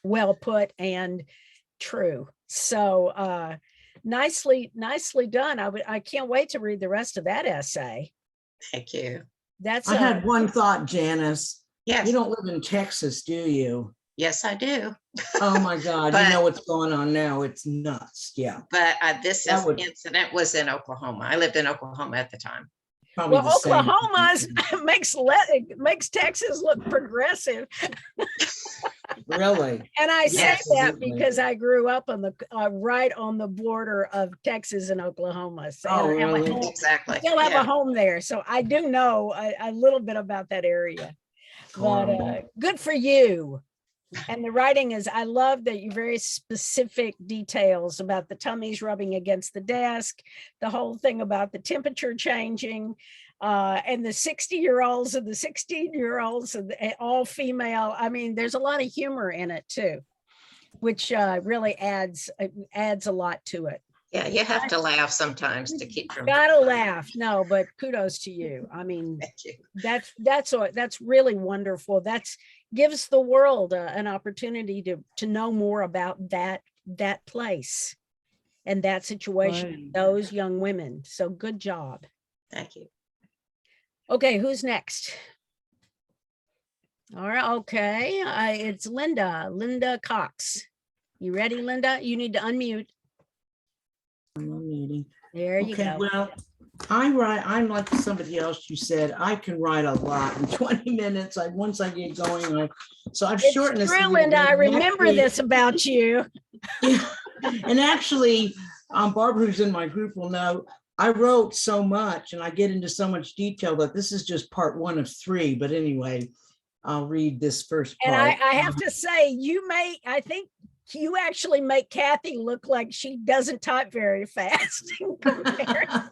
well put and true. So nicely done. I can't wait to read the rest of that essay. Thank you. I had one thought, Janice. Yes. You don't live in Texas, do you? Yes, I do. Oh my God, But- you know what's going on now. It's nuts. Yeah. But this That would- incident was in Oklahoma. I lived in Oklahoma at the time. Probably Well, the same. Oklahoma makes Texas look progressive. Really? And I say Yes. that Absolutely. because I grew up on the right on the border of Texas and Oklahoma. So Oh, and I have a really? home- Exactly. still have Yeah. a home there. So I do know a little bit about that area. But Horrible. good for you. And the writing is, I love that you very specific details about the tummies rubbing against the desk, the whole thing about the temperature changing, and the 60-year-olds and the 16-year-olds and all female. I mean, there's a lot of humor in it too, which really adds a lot to it. Yeah, you have to laugh sometimes to keep from. Gotta laugh. No, but kudos to you. I mean, Thank you. that's really wonderful. That's gives the world an opportunity to know more about that place and that situation, Right. those young women. So good job. Thank you. Okay, who's next? All right, okay. It's Linda Cox. You ready, Linda? You need to unmute. I'm meeting. There you Okay, go. well, I'm like somebody else, you said, I can write a lot in 20 minutes. Once I get going, so I've It's shortened this. a true, little Linda. bit. I remember Actually- this about you. And actually, Barbara, who's in my group, will know, I wrote so much and I get into so much detail that this is just part 1 of 3. But anyway, I'll read this first And part. I have to say, I think you actually make Kathy look like she doesn't type very fast in comparison.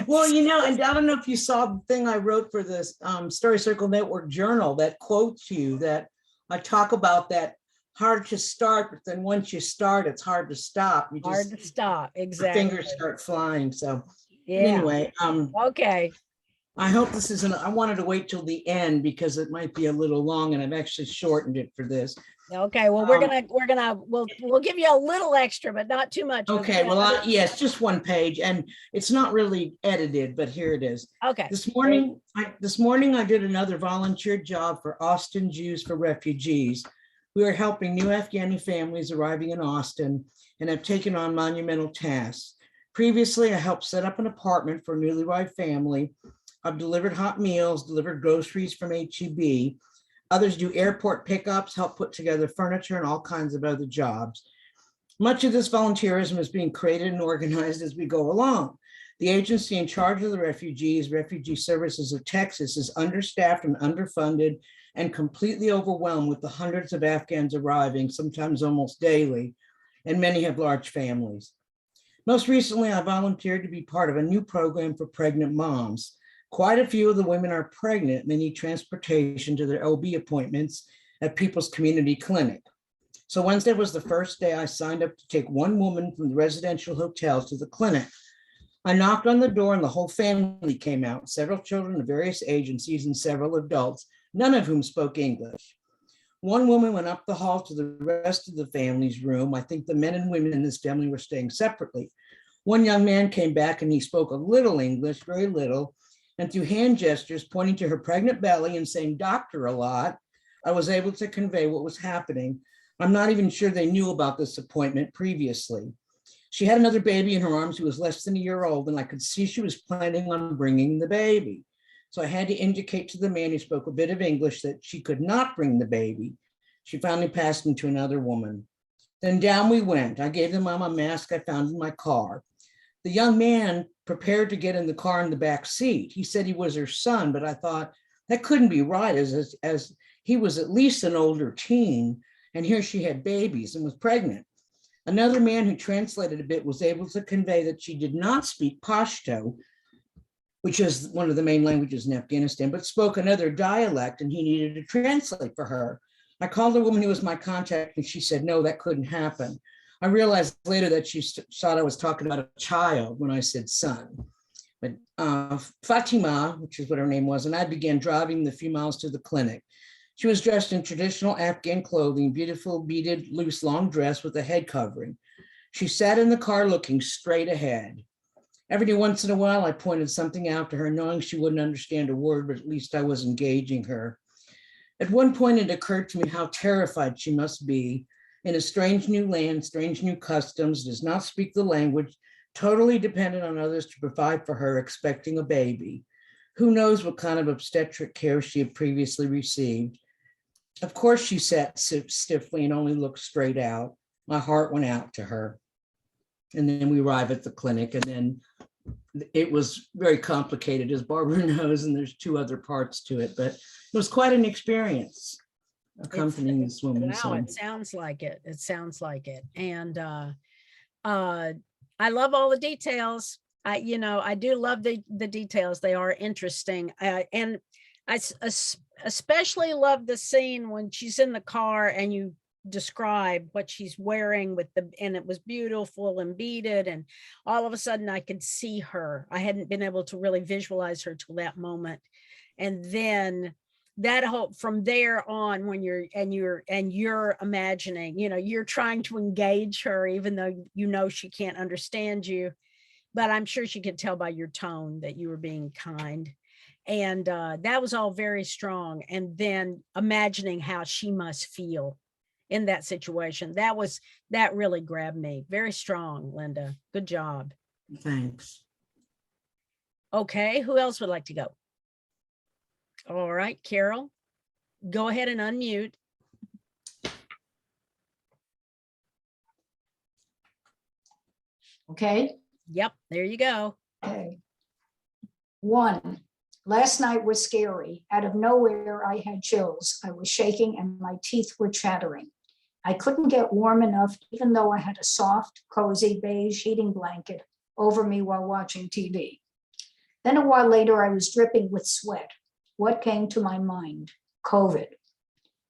Well, and I don't know if you saw the thing I wrote for this Story Circle Network Journal that quotes you, that I talk about that hard to start, but then once you start, it's hard to stop. You Hard just, to stop, your exactly. fingers start flying. So Yeah, anyway, okay. I hope this isn't, I wanted to wait till the end because it might be a little long and I've actually shortened it for this. Okay, well, we'll give you a little extra, but not too much. Okay, well, yes, just 1 page and it's not really edited, but here it is. Okay. This morning I did another volunteer job for Austin Jews for Refugees. We are helping new Afghani families arriving in Austin and have taken on monumental tasks. Previously, I helped set up an apartment for a newlywed family. I've delivered hot meals, delivered groceries from HEB. Others do airport pickups, help put together furniture, and all kinds of other jobs. Much of this volunteerism is being created and organized as we go along. The agency in charge of the refugees, Refugee Services of Texas, is understaffed and underfunded and completely overwhelmed with the hundreds of Afghans arriving, sometimes almost daily, and many have large families. Most recently, I volunteered to be part of a new program for pregnant moms. Quite a few of the women are pregnant and they need transportation to their OB appointments at People's Community Clinic. So Wednesday was the first day I signed up to take one woman from the residential hotels to the clinic. I knocked on the door and the whole family came out, several children of various agencies and several adults, none of whom spoke English. One woman went up the hall to the rest of the family's room. I think the men and women in this family were staying separately. One young man came back and he spoke a little English, very little, and through hand gestures, pointing to her pregnant belly and saying doctor a lot, I was able to convey what was happening. I'm not even sure they knew about this appointment previously. She had another baby in her arms who was less than a year old, and I could see she was planning on bringing the baby. So I had to indicate to the man who spoke a bit of English that she could not bring the baby. She finally passed him to another woman. Then down we went. I gave the mom a mask I found in my car. The young man prepared to get in the car in the back seat. He said he was her son, but I thought that couldn't be right as he was at least an older teen, and here she had babies and was pregnant. Another man who translated a bit was able to convey that she did not speak Pashto, which is one of the main languages in Afghanistan, but spoke another dialect and he needed to translate for her. I called the woman who was my contact and she said, no, that couldn't happen. I realized later that she thought I was talking about a child when I said son. But Fatima, which is what her name was, and I began driving the few miles to the clinic. She was dressed in traditional Afghan clothing, beautiful beaded loose long dress with a head covering. She sat in the car looking straight ahead. Every once in a while, I pointed something out to her, knowing she wouldn't understand a word, but at least I was engaging her. At one point, it occurred to me how terrified she must be in a strange new land, strange new customs, does not speak the language, totally dependent on others to provide for her, expecting a baby. Who knows what kind of obstetric care she had previously received. Of course, she sat stiffly and only looked straight out. My heart went out to her. And then we arrived at the clinic, and then it was very complicated, as Barbara knows, and there's two other parts to it, but it was quite an experience accompanying this woman. Wow, it sounds like it. It sounds like it. And I love all the details. I do love the details. They are interesting. And I especially love the scene when she's in the car and you describe what she's wearing and it was beautiful and beaded, and all of a sudden I could see her. I hadn't been able to really visualize her till that moment. And then that whole, from there on, when you're imagining, you're trying to engage her, even though she can't understand you, but I'm sure she could tell by your tone that you were being kind. And that was all very strong. And then imagining how she must feel in that situation, that really grabbed me. Very strong, Linda. Good job. Thanks. Okay, who else would like to go? All right, Carol, go ahead and unmute. Okay. Yep, there you go. Okay. 1, last night was scary. Out of nowhere, I had chills. I was shaking and my teeth were chattering. I couldn't get warm enough, even though I had a soft, cozy beige heating blanket over me while watching TV. Then a while later, I was dripping with sweat. What came to my mind? COVID.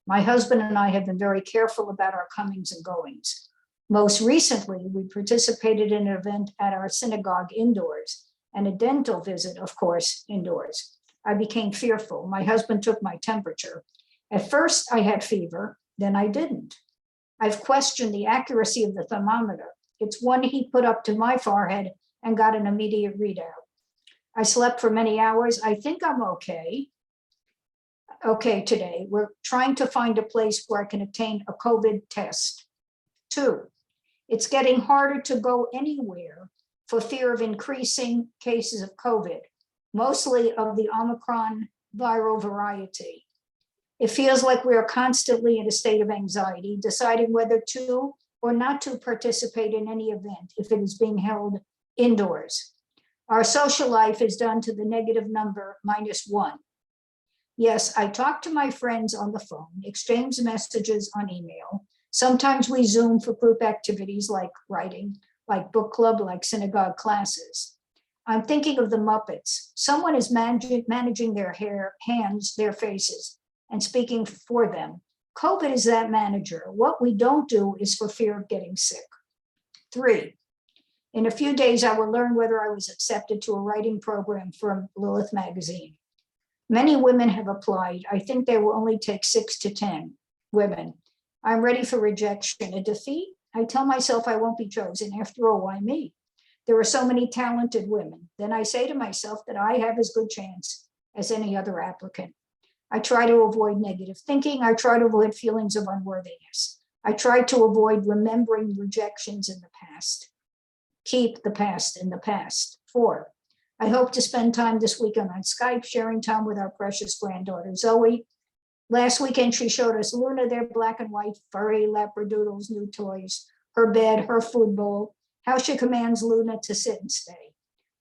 My husband and I have been very careful about our comings and goings. Most recently, we participated in an event at our synagogue indoors and a dental visit, of course, indoors. I became fearful. My husband took my temperature. At first, I had fever, then I didn't. I've questioned the accuracy of the thermometer. It's one he put up to my forehead and got an immediate readout. I slept for many hours. I think I'm okay. Okay, today, we're trying to find a place where I can obtain a COVID test. 2, it's getting harder to go anywhere for fear of increasing cases of COVID, mostly of the Omicron viral variety. It feels like we are constantly in a state of anxiety, deciding whether to or not to participate in any event if it is being held indoors. Our social life is done to the negative number -1. Yes, I talk to my friends on the phone, exchange messages on email. Sometimes we Zoom for group activities like writing, like book club, like synagogue classes. I'm thinking of the Muppets. Someone is managing their hair, hands, their faces, and speaking for them. COVID is that manager. What we don't do is for fear of getting sick. 3, in a few days, I will learn whether I was accepted to a writing program from Lilith Magazine. Many women have applied. I think they will only take 6 to 10 women. I'm ready for rejection. A defeat? I tell myself I won't be chosen. After all, why me? There are so many talented women. Then I say to myself that I have as good chance as any other applicant. I try to avoid negative thinking. I try to avoid feelings of unworthiness. I try to avoid remembering rejections in the past. Keep the past in the past. 4, I hope to spend time this weekend on Skype, sharing time with our precious granddaughter, Zoe. Last weekend, she showed us Luna, their black and white furry Labradoodle's new toys, her bed, her food bowl, how she commands Luna to sit and stay.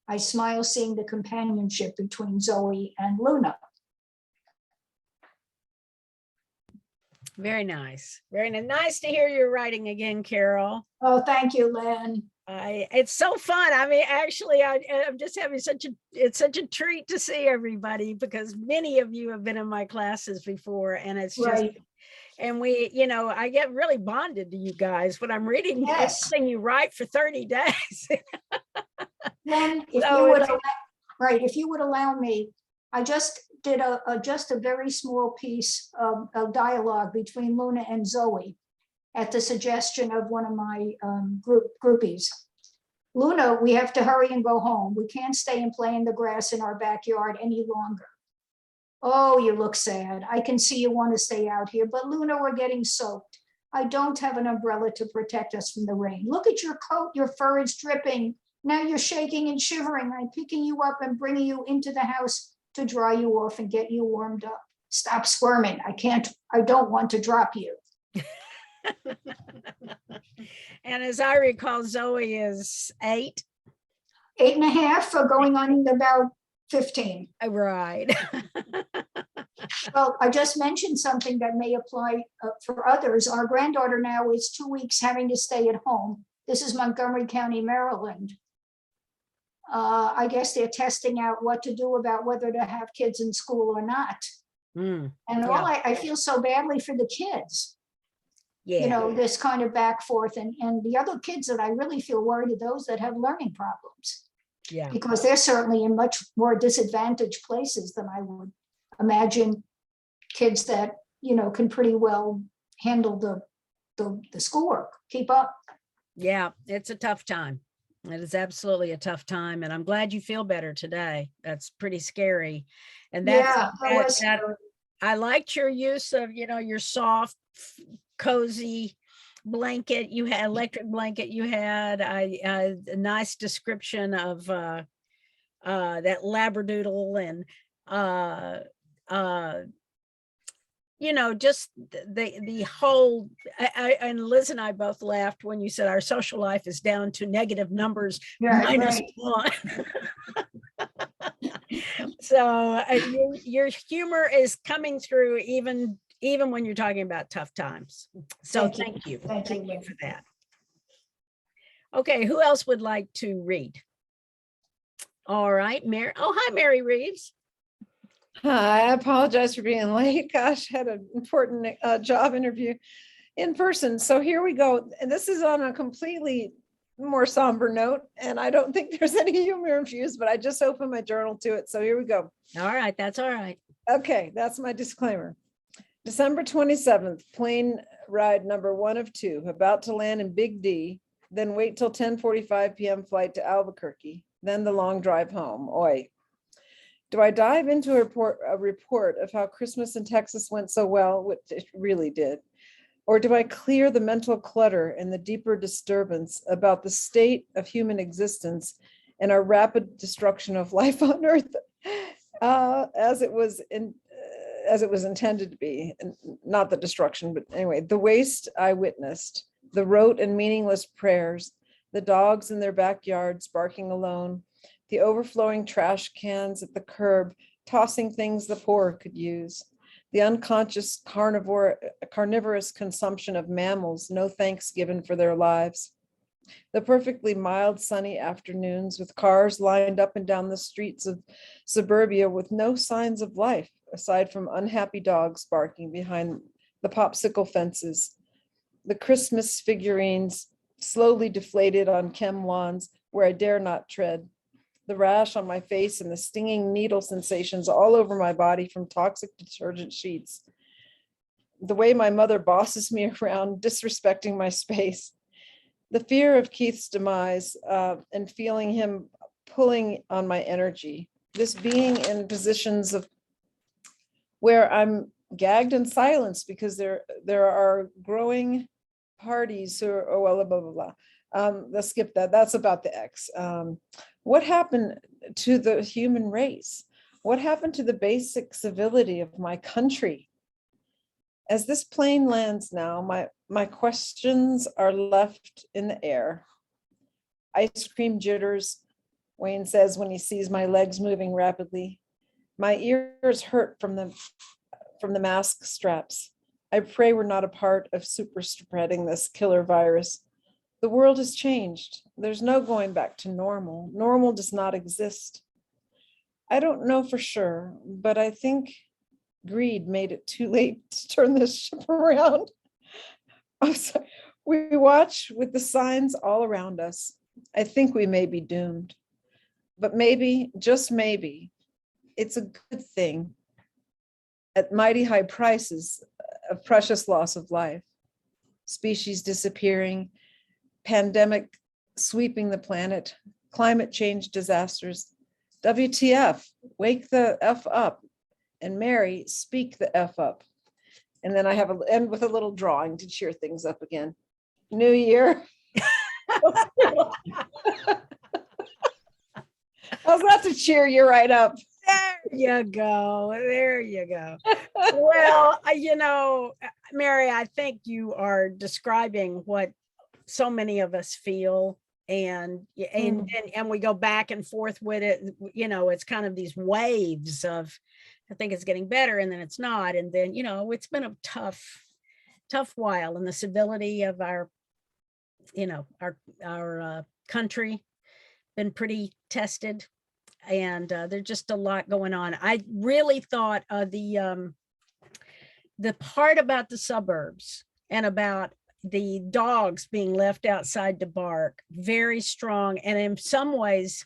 I smile seeing the companionship between Zoe and Luna. Very nice. Very nice. Nice to hear your writing again, Carol. Oh, thank you, Lynn. It's so fun. I mean, actually, I'm just having it's such a treat to see everybody, because many of you have been in my classes before, and it's just, Right. and we, you know, I get really bonded to you guys when I'm reading everything you write for 30 days. Lynn, if So you would, it's- right, if you would allow me, I just did a very small piece of dialogue between Luna and Zoe at the suggestion of one of my groupies. Luna, we have to hurry and go home. We can't stay and play in the grass in our backyard any longer. Oh, you look sad. I can see you want to stay out here, but Luna, we're getting soaked. I don't have an umbrella to protect us from the rain. Look at your coat, your fur is dripping. Now you're shaking and shivering. I'm picking you up and bringing you into the house to dry you off and get you warmed up. Stop squirming. I don't want to drop you. And as I recall, Zoe is 8. 8.5 for going on about 15. Right. Well, I just mentioned something that may apply for others. Our granddaughter now is 2 weeks having to stay at home. This is Montgomery County, Maryland. I guess they're testing out what to do about whether to have kids in school or not. And I feel so badly for the kids. Yeah. You know, this kind of back forth, and the other kids that I really feel worried are those that have learning problems. Yeah. Because they're certainly in much more disadvantaged places than I would imagine kids that, you know, can pretty well handle the schoolwork, keep up. Yeah, it's a tough time. It is absolutely a tough time, and I'm glad you feel better today. That's pretty scary. And that's, I liked your use of, you know, your soft, cozy blanket. You had electric blanket. You had a nice description of that Labradoodle, and you know, just the whole. And Liz and I both laughed when you said our social life is down to negative numbers -1. So your humor is coming through even when you're talking about tough times. So thank you. Thank you for that. Okay, who else would like to read? All right, Mary. Oh, hi, Mary Reeves. Hi, I apologize for being late. Gosh, had an important job interview in person. So here we go. And this is on a completely more somber note. And I don't think there's any humor infused, but I just opened my journal to it. So here we go. All right, that's all right. Okay, that's my disclaimer. December 27th, plane ride number 1 of 2, about to land in Big D, then wait till 10:45 p.m. flight to Albuquerque, then the long drive home. Oi. Do I dive into a report of how Christmas in Texas went so well, which it really did, Or do I clear the mental clutter and the deeper disturbance about the state of human existence and our rapid destruction of life on Earth as it was intended to be? And not the destruction, but anyway, the waste I witnessed, the rote and meaningless prayers, the dogs in their backyards barking alone, the overflowing trash cans at the curb, tossing things the poor could use, the unconscious carnivorous consumption of mammals, no thanks given for their lives, the perfectly mild sunny afternoons with cars lined up and down the streets of suburbia with no signs of life, aside from unhappy dogs barking behind the popsicle fences, the Christmas figurines slowly deflated on chem lawns where I dare not tread, the rash on my face and the stinging needle sensations all over my body from toxic detergent sheets, the way my mother bosses me around, disrespecting my space, the fear of Keith's demise and feeling him pulling on my energy, this being in positions of where I'm gagged in silence because there are growing parties who are, oh, well, blah, blah, blah. Let's skip that. That's about the X. What happened to the human race? What happened to the basic civility of my country? As this plane lands now, my questions are left in the air. Ice cream jitters, Wayne says when he sees my legs moving rapidly. My ears hurt from the mask straps. I pray we're not a part of super spreading this killer virus. The world has changed. There's no going back to normal. Normal does not exist. I don't know for sure, but I think greed made it too late to turn this ship around. I'm sorry. We watch with the signs all around us. I think we may be doomed, but maybe, just maybe, it's a good thing at mighty high prices of precious loss of life, species disappearing, pandemic sweeping the planet, climate change disasters. WTF, wake the F up. And Mary, speak the F up. And then I have a end with a little drawing to cheer things up again. New year. How's that to cheer you right up? There you go. There you go. Well, Mary, I think you are describing what so many of us feel. And we go back and forth with it. It's kind of these waves of, I think it's getting better and then it's not. And then, it's been a tough while, and the civility of our country been pretty tested. And there's just a lot going on. I really thought the part about the suburbs and about the dogs being left outside to bark, very strong. And in some ways,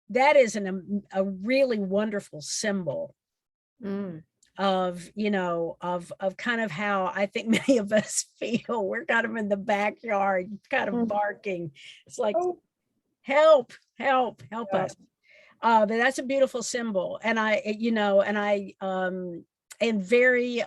that is a really wonderful symbol of kind of how I think many of us feel. We're kind of in the backyard, kind of barking. It's like, help us. But that's a beautiful symbol. And I am very,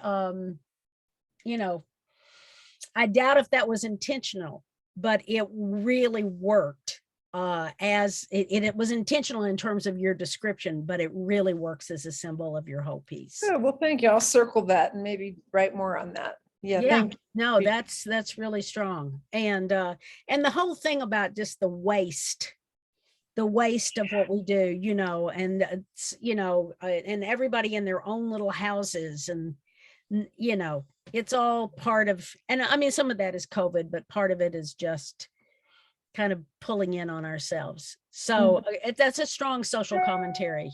I doubt if that was intentional, but it really worked as it was intentional in terms of your description, but it really works as a symbol of your whole piece. Yeah, well, thank you. I'll circle that and maybe write more on that. Yeah. Thank you. No, that's really strong. And the whole thing about just the waste of what we do, and it's, and everybody in their own little houses, and it's all part of, and I mean, some of that is COVID, but part of it is just kind of pulling in on ourselves. So that's a strong social commentary.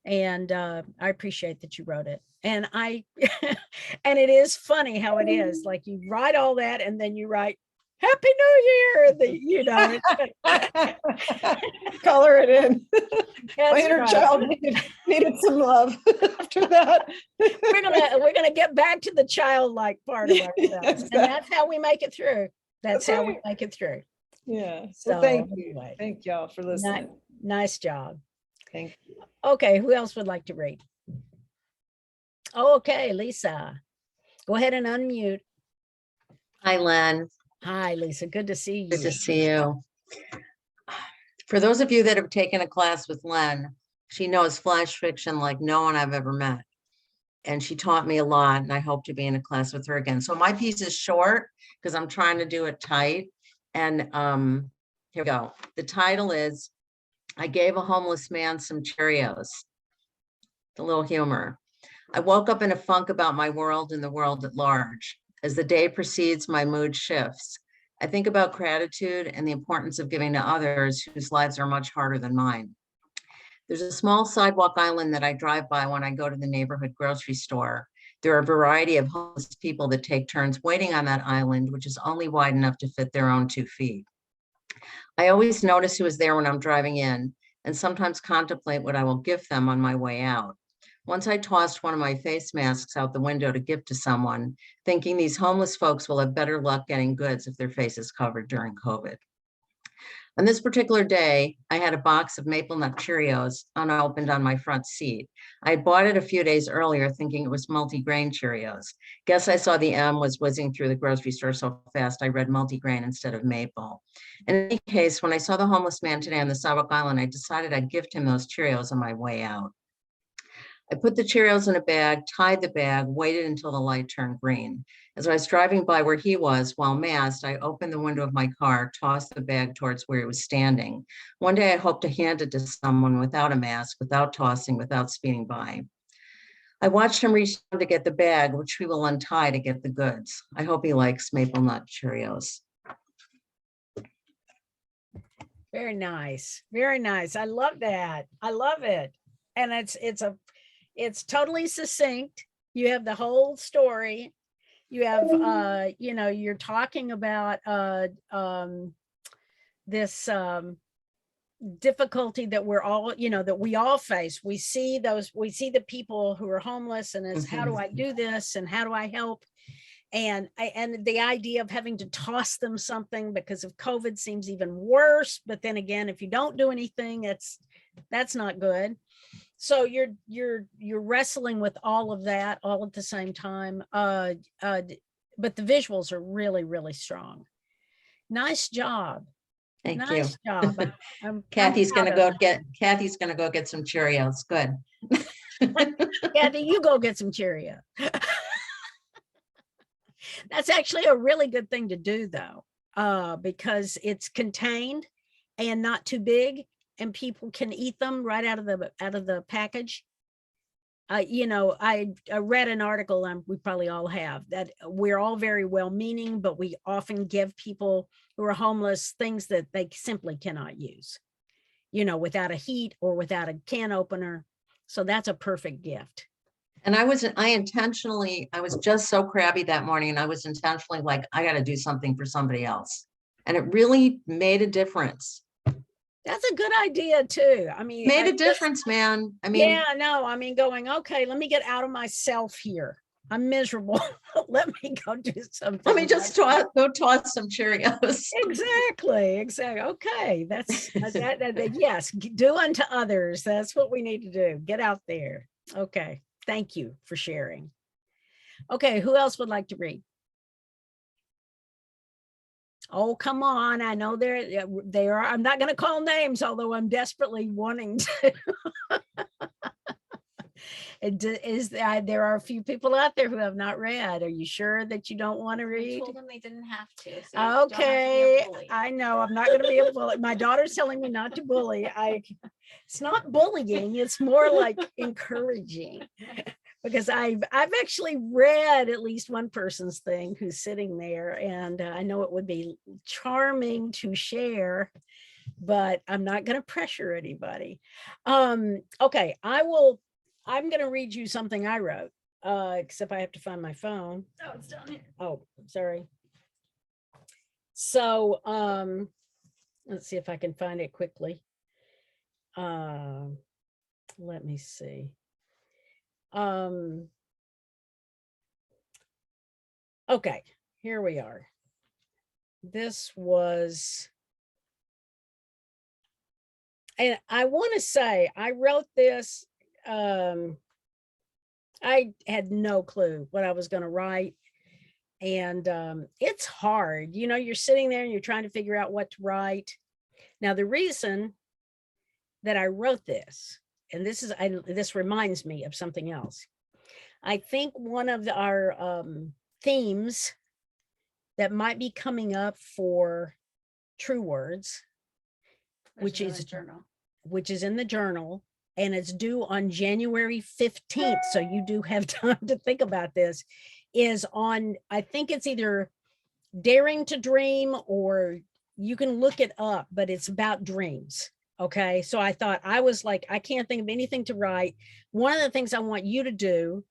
And I appreciate that you wrote it. And and it is funny how it is, like you write all that and then you write Happy New Year, color it in. My inner right. child needed some love after that. We're gonna get back to the childlike part of ourselves. Exactly. And that's how we make it through. That's how we make it through. Yeah. So Well, thank you. anyway. Thank y'all for listening. Nice job. Thank you. Okay, who else would like to read? Okay, Lisa, go ahead and unmute. Hi, Len. Hi, Lisa. Good to see you. Good to see you. For those of you that have taken a class with Len, she knows flash fiction like no one I've ever met. And she taught me a lot, and I hope to be in a class with her again. So my piece is short because I'm trying to do it tight. And here we go. The title is, I gave a homeless man some Cheerios. The little humor. I woke up in a funk about my world and the world at large. As the day proceeds, my mood shifts. I think about gratitude and the importance of giving to others whose lives are much harder than mine. There's a small sidewalk island that I drive by when I go to the neighborhood grocery store. There are a variety of homeless people that take turns waiting on that island, which is only wide enough to fit their own 2 feet. I always notice who is there when I'm driving in, and sometimes contemplate what I will give them on my way out. Once I tossed one of my face masks out the window to give to someone, thinking these homeless folks will have better luck getting goods if their face is covered during COVID. On this particular day, I had a box of maple nut Cheerios unopened on my front seat. I had bought it a few days earlier thinking it was multi-grain Cheerios. Guess I saw the M was whizzing through the grocery store so fast I read multi-grain instead of maple. In any case, when I saw the homeless man today on the sidewalk island, I decided I'd gift him those Cheerios on my way out. I put the Cheerios in a bag, tied the bag, waited until the light turned green. As I was driving by where he was, while masked, I opened the window of my car, tossed the bag towards where he was standing. One day I hope to hand it to someone without a mask, without tossing, without speeding by. I watched him reach down to get the bag, which we will untie to get the goods. I hope he likes maple nut Cheerios. Very nice. Very nice. I love that. I love it. And it's totally succinct. You have the whole story. You have, you know, you're talking about this difficulty that we're all, you know, that we all face. We see the people who are homeless, and it's how do I do this and how do I help? And the idea of having to toss them something because of COVID seems even worse. But then again, if you don't do anything, that's not good. So you're wrestling with all of that all at the same time. But the visuals are really, really strong. Nice job. Thank Nice you. job. Kathy's gonna go get some Cheerios. Good. Kathy, you go get some Cheerios. That's actually a really good thing to do though, because it's contained and not too big, and people can eat them right out of the package. You know, I read an article, and we probably all have, that we're all very well-meaning, but we often give people who are homeless things that they simply cannot use, you know, without a heat or without a can opener. So that's a perfect gift. And I was just so crabby that morning, and I was intentionally like, I got to do something for somebody else. And it really made a difference. That's a good idea too. I mean, made a difference, man. I mean, yeah, no, I mean, going, okay, let me get out of myself here. I'm miserable. Let me go do something. Let me just go toss some Cheerios. Exactly. Okay, that's yes. Do unto others. That's what we need to do. Get out there. Okay. Thank you for sharing. Okay, who else would like to read? Oh, come on. I know they are. I'm not going to call names, although I'm desperately wanting to. There are a few people out there who have not read. Are you sure that you don't want to read? I told them they didn't have to. So don't have to be Okay. a bully. I know I'm not going to be a bully. My daughter's telling me not to bully. It's not bullying. It's more like encouraging. Because I've actually read at least one person's thing who's sitting there, and I know it would be charming to share, but I'm not going to pressure anybody. Okay, I'm going to read you something I wrote, except I have to find my phone. Oh, it's down here. Oh, sorry. So let's see if I can find it quickly. Let me see. Okay, here we are. This was, and I want to say I wrote this, I had no clue what I was going to write, And it's hard. You know, you're sitting there and you're trying to figure out what to write. Now, the reason that I wrote this, and this reminds me of something else. I think one of our themes that might be coming up for True Words, which is in the journal, and it's due on January 15th. So you do have time to think about this, is on, I think it's either Daring to Dream, or you can look it up, but it's about dreams. Okay. So I thought, I was like, I can't think of anything to write. One of the things I want you to do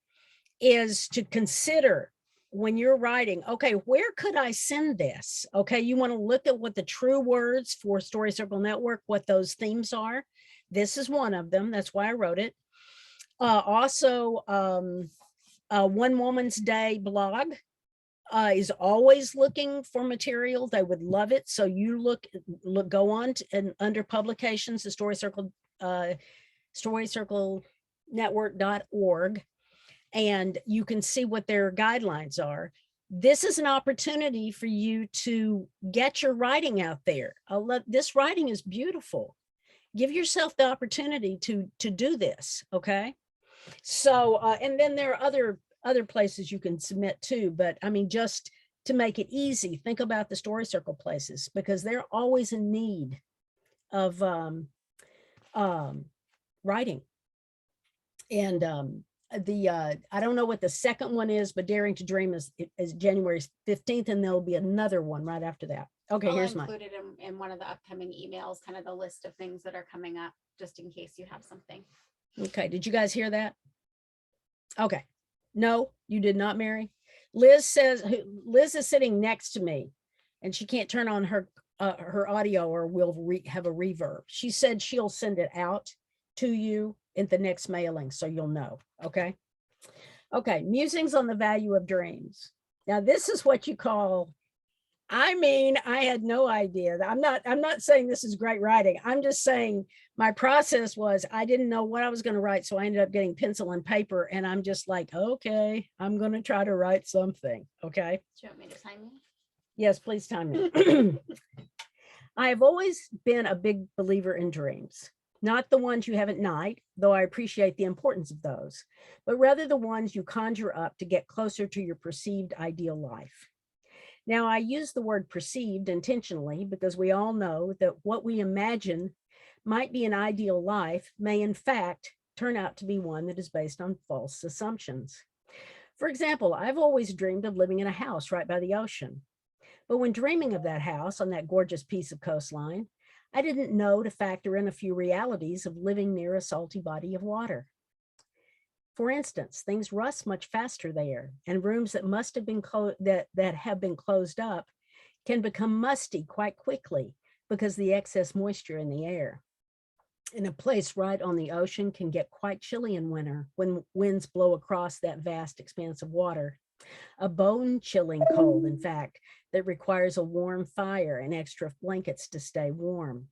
is to consider when you're writing, okay, where could I send this? Okay. You want to look at what the True Words for Story Circle Network, what those themes are. This is one of them. That's why I wrote it. Also, One Woman's Day blog is always looking for material. They would love it. So you go on to, and under publications, the Story Circle, storycirclenetwork.org, and you can see what their guidelines are. This is an opportunity for you to get your writing out there. This writing is beautiful. Give yourself the opportunity to do this. Okay. So, and then there are other places you can submit to, but I mean, just to make it easy, think about the Story Circle places, because they're always in need of writing. And I don't know what the second one is, but Daring to Dream is January 15th, and there'll be another one right after that. Okay, here's mine. Included in one of the upcoming emails, kind of the list of things that are coming up, just in case you have something. Okay, did you guys hear that? Okay, no, you did not, Mary. Liz is sitting next to me, and she can't turn on her audio, or we'll have a reverb. She said she'll send it out to you in the next mailing, so you'll know. Okay. Okay. Musings on the Value of Dreams. Now, this is what you call, I mean, I had no idea. I'm not saying this is great writing. I'm just saying my process was, I didn't know what I was going to write. So I ended up getting pencil and paper, and I'm just like, okay, I'm going to try to write something. Okay. Do you want me to time you? Yes, please time me. I have always been a big believer in dreams. Not the ones you have at night, though I appreciate the importance of those, but rather the ones you conjure up to get closer to your perceived ideal life. Now, I use the word perceived intentionally because we all know that what we imagine might be an ideal life may in fact turn out to be one that is based on false assumptions. For example, I've always dreamed of living in a house right by the ocean. But when dreaming of that house on that gorgeous piece of coastline, I didn't know to factor in a few realities of living near a salty body of water. For instance, things rust much faster there, and rooms that must have been that have been closed up can become musty quite quickly because of the excess moisture in the air. And a place right on the ocean can get quite chilly in winter when winds blow across that vast expanse of water. A bone-chilling cold, in fact, that requires a warm fire and extra blankets to stay warm.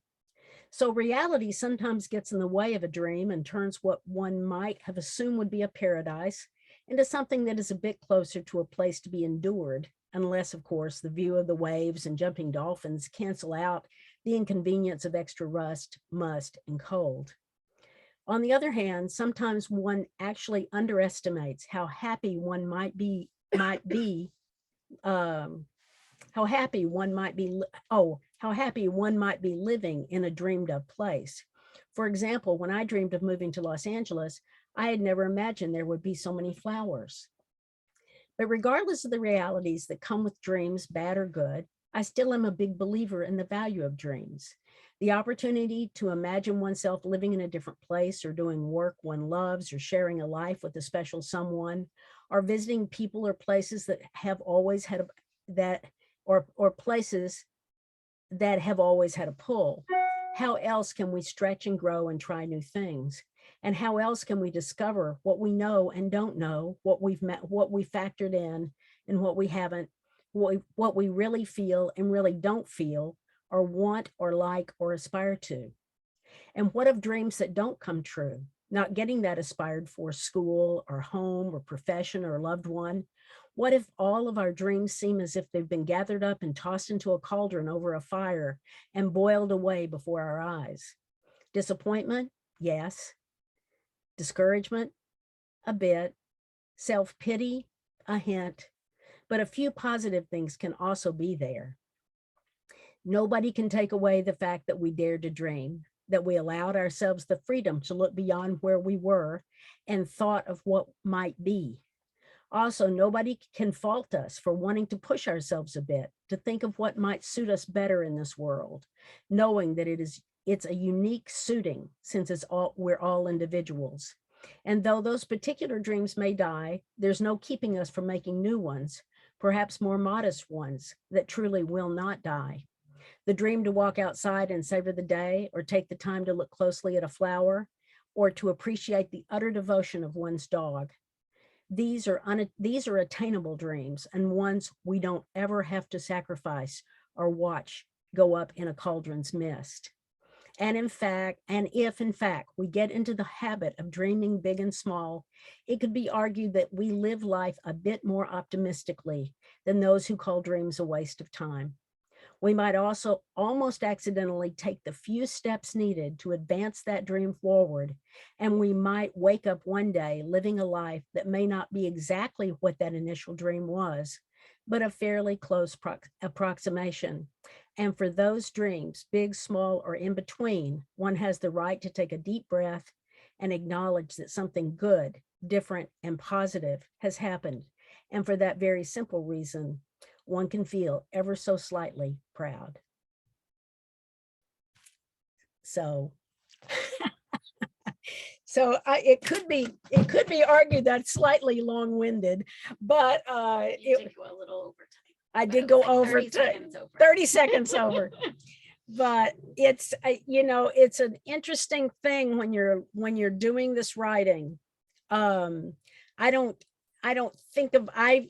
So reality sometimes gets in the way of a dream and turns what one might have assumed would be a paradise into something that is a bit closer to a place to be endured, unless, of course, the view of the waves and jumping dolphins cancel out the inconvenience of extra rust, must, and cold. On the other hand, sometimes one actually underestimates how happy one might be living in a dreamed of place. For example, when I dreamed of moving to Los Angeles, I had never imagined there would be so many flowers. But regardless of the realities that come with dreams, bad or good, I still am a big believer in the value of dreams. The opportunity to imagine oneself living in a different place, or doing work one loves, or sharing a life with a special someone, or visiting people or places that have always had or places that have always had a pull. How else can we stretch and grow and try new things? And how else can we discover what we know and don't know, what we factored in and what we haven't, what we really feel and really don't feel, or want or like or aspire to? And what of dreams that don't come true? Not getting that aspired for school or home or profession or loved one? What if all of our dreams seem as if they've been gathered up and tossed into a cauldron over a fire and boiled away before our eyes? Disappointment? Yes. Discouragement? A bit. Self-pity? A hint. But a few positive things can also be there. Nobody can take away the fact that we dared to dream, that we allowed ourselves the freedom to look beyond where we were and thought of what might be. Also, nobody can fault us for wanting to push ourselves a bit, to think of what might suit us better in this world, knowing that it's a unique suiting since we're all individuals. And though those particular dreams may die, there's no keeping us from making new ones, perhaps more modest ones that truly will not die. The dream to walk outside and savor the day, or take the time to look closely at a flower, or to appreciate the utter devotion of one's dog. These are attainable dreams, and ones we don't ever have to sacrifice or watch go up in a cauldron's mist. And if in fact we get into the habit of dreaming big and small, it could be argued that we live life a bit more optimistically than those who call dreams a waste of time. We might also almost accidentally take the few steps needed to advance that dream forward, and we might wake up one day living a life that may not be exactly what that initial dream was, but a fairly close approximation. And for those dreams, big, small, or in between, one has the right to take a deep breath and acknowledge that something good, different, and positive has happened. And for that very simple reason, one can feel ever so slightly proud. So, it could be argued that's slightly long-winded, but You did go a little over time. I but did it go was like over 30 seconds over. 30 seconds over. But it's it's an interesting thing when you're doing this writing. I don't think of, I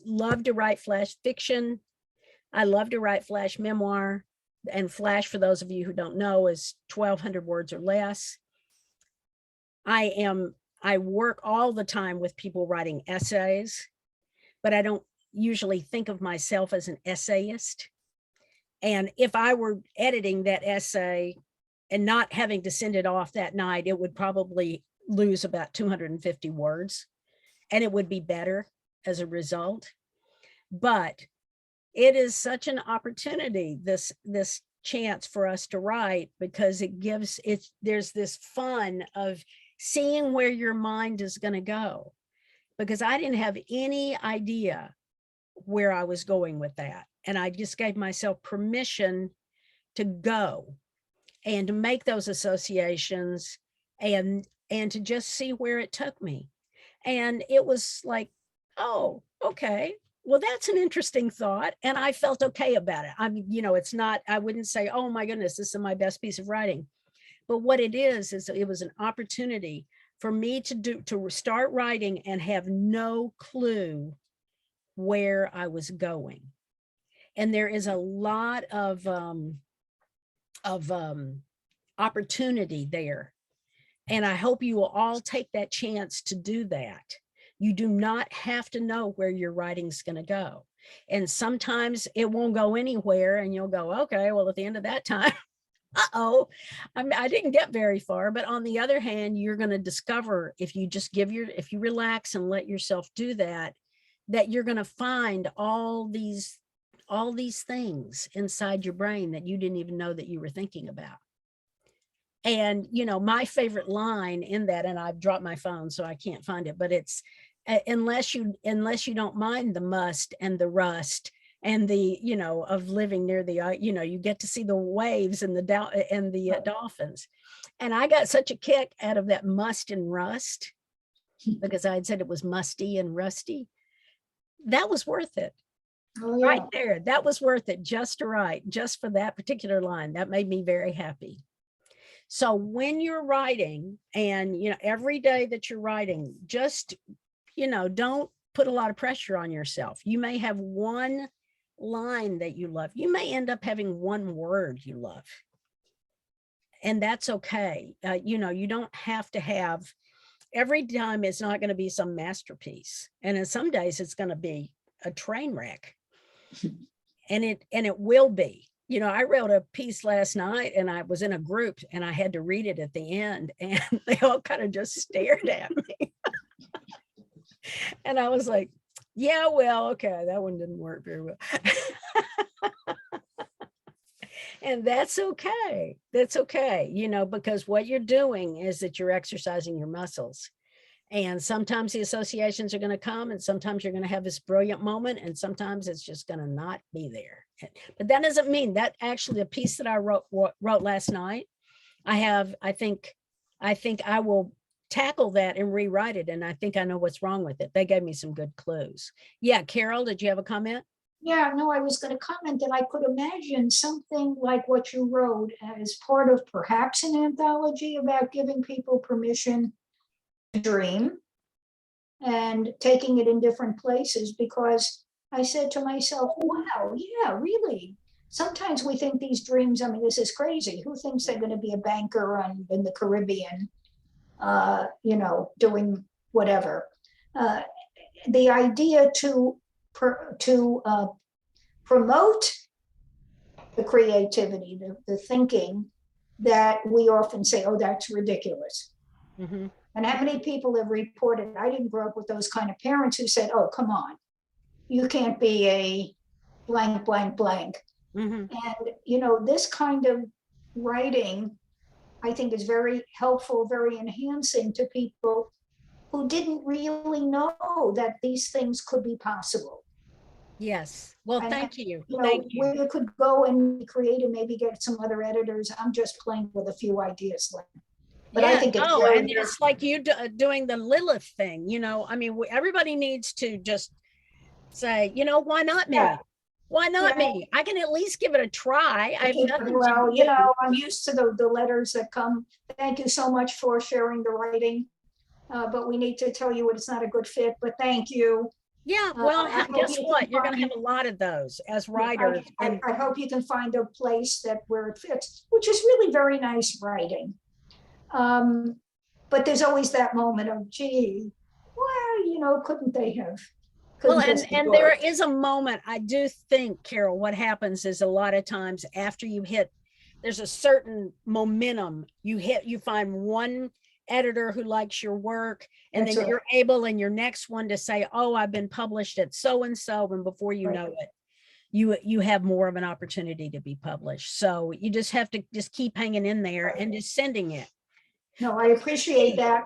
love to write flash fiction. I love to write flash memoir, and flash, for those of you who don't know, is 1,200 words or less. I work all the time with people writing essays, but I don't usually think of myself as an essayist. And if I were editing that essay and not having to send it off that night, it would probably lose about 250 words, and it would be better as a result. But it is such an opportunity, this chance for us to write, because there's this fun of seeing where your mind is going to go, because I didn't have any idea where I was going with that. And I just gave myself permission to go and to make those associations and to just see where it took me. And it was like, oh, okay, well, that's an interesting thought. And I felt okay about it. I mean, it's not, I wouldn't say, oh my goodness, this is my best piece of writing. But what it is it was an opportunity for me to start writing and have no clue where I was going. And there is a lot of opportunity there. And I hope you will all take that chance to do that. You do not have to know where your writing's going to go. And sometimes it won't go anywhere, and you'll go, okay, well, at the end of that time, I didn't get very far. But on the other hand, you're going to discover, if you just if you relax and let yourself do that, that you're going to find all these things inside your brain that you didn't even know that you were thinking about. And, my favorite line in that, and I've dropped my phone, so I can't find it, but it's, unless you don't mind the must and the rust and the, of living near the, you get to see the waves and the dolphins. And I got such a kick out of that must and rust, because I had said it was musty and rusty. That was worth it. Oh, yeah. Right there. That was worth it just to write, just for that particular line. That made me very happy. So when you're writing, and, every day that you're writing, just, don't put a lot of pressure on yourself. You may have one line that you love. You may end up having one word you love. And that's okay. You don't have to have every time it's not going to be some masterpiece. And in some days it's going to be a train wreck. And it will be. You know, I wrote a piece last night and I was in a group and I had to read it at the end and they all kind of just stared at me. And I was like, yeah, well, okay, that one didn't work very well. And that's okay. That's okay, you know, because what you're doing is that you're exercising your muscles. And sometimes the associations are going to come and sometimes you're going to have this brilliant moment and sometimes it's just going to not be there. But that doesn't mean that actually the piece that I wrote last night, I think I will tackle that and rewrite it. And I think I know what's wrong with it. They gave me some good clues. Yeah, Carol, did you have a comment? Yeah, no, I was going to comment that I could imagine something like what you wrote as part of perhaps an anthology about giving people permission to dream and taking it in different places, because I said to myself, wow, yeah, really. Sometimes we think these dreams, I mean, this is crazy. Who thinks they're going to be a banker in the Caribbean, you know, doing whatever? The idea to promote the creativity, the thinking that we often say, oh, that's ridiculous. Mm-hmm. And how many people have reported, I didn't grow up with those kind of parents who said, oh, come on, you can't be a blank, blank, blank. Mm-hmm. And, you know, this kind of writing, I think is very helpful, very enhancing to people who didn't really know that these things could be possible. Yes. Well, And, thank you. You know, Thank you. where you could go and create and maybe get some other editors. I'm just playing with a few ideas. But I think it's very, and it's like you doing the Lilith thing, you know, I mean, everybody needs to just say, you know, why not me? Yeah. Why not Yeah. me? I can at least give it a try. I have nothing well, to you do. know, I'm used to the letters that come. Thank you so much for sharing the writing. But we need to tell you it's not a good fit, but thank you. Yeah, well, I hope guess you what? can You're going to find- have a lot of those as writers. I hope you can find a place where it fits, which is really very nice writing. But there's always that moment of, gee, well, you know, couldn't they have? Well, couldn't this and have there worked? is a moment, I do think, Carol, what happens is a lot of times after you hit, there's a certain momentum you find one editor who likes your work, and That's then right. you're able in your next one to say, oh, I've been published at so-and-so, and before you Right. know it, you have more of an opportunity to be published. So you just have to just keep hanging in there and just sending it. No, I appreciate that.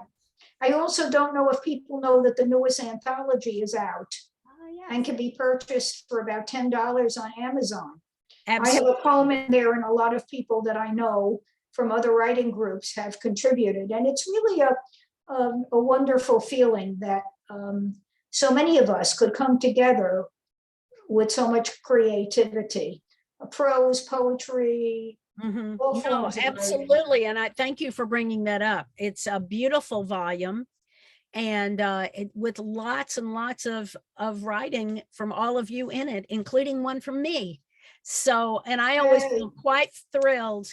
I also don't know if people know that the newest anthology is out and can be purchased for about $10 on Amazon. I have a poem in there, and a lot of people that I know from other writing groups have contributed. And it's really a wonderful feeling that so many of us could come together with so much creativity, prose, poetry, Mhm. all No, forms of writing. absolutely. And I thank you for bringing that up. It's a beautiful volume, and with lots and lots of writing from all of you in it, including one from me. So, and I always feel quite thrilled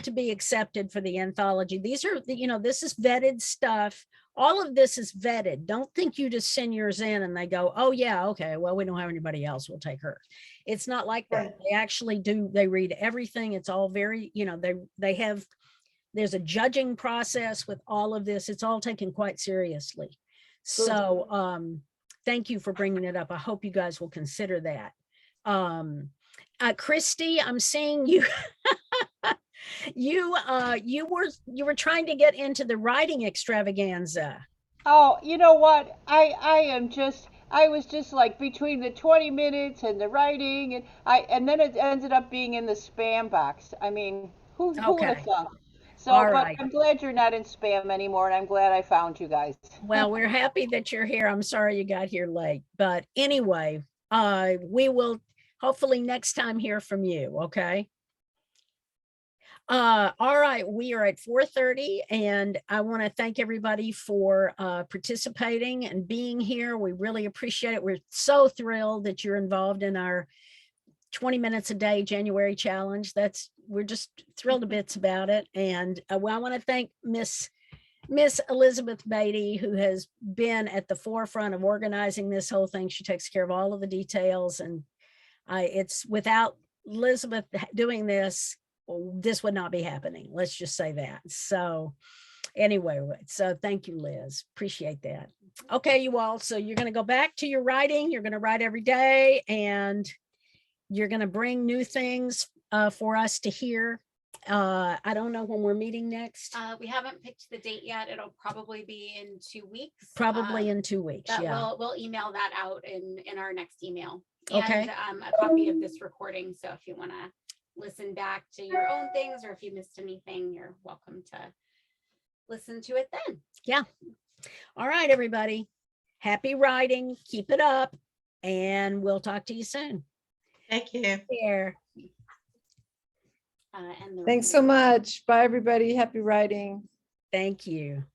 to be accepted for the anthology. These are, you know, this is vetted stuff. All of this is vetted. Don't think you just send yours in and they go, oh yeah, okay, well, we don't have anybody else, we'll take her. It's not like that. They actually do, they read everything. It's all very, you know, there's a judging process with all of this. It's all taken quite seriously. So thank you for bringing it up. I hope you guys will consider that. Christy, I'm seeing you. You were trying to get into the writing extravaganza. Oh, you know what? I was just like between the 20 minutes and the writing, and then it ended up being in the spam box. I mean, who would have thought? So, All but right. I'm glad you're not in spam anymore, and I'm glad I found you guys. Well, we're happy that you're here. I'm sorry you got here late, but anyway, we will hopefully next time hear from you. Okay. All right, we are at 4:30, and I want to thank everybody for participating and being here. We really appreciate it. We're so thrilled that you're involved in our 20 minutes a day January challenge. We're just thrilled to bits about it. And well, I want to thank Miss Miss Elizabeth Beatty, who has been at the forefront of organizing this whole thing. She takes care of all of the details, and it's without Elizabeth doing this, this would not be happening. Let's just say that. So anyway, so thank you, Liz. Appreciate that. Okay, you all. So you're going to go back to your writing. You're going to write every day, and you're going to bring new things for us to hear. I don't know when we're meeting next. We haven't picked the date yet. It'll probably be in 2 weeks. Probably in 2 weeks. But Yeah. we'll email that out in our next email. Okay. And a copy of this recording. So if you want to listen back to your own things, or if you missed anything, you're welcome to listen to it then. Yeah. All right, everybody. Happy writing. Keep it up. And we'll talk to you soon. Thank you. Here. And Thanks so much. Bye, everybody. Happy writing. Thank you.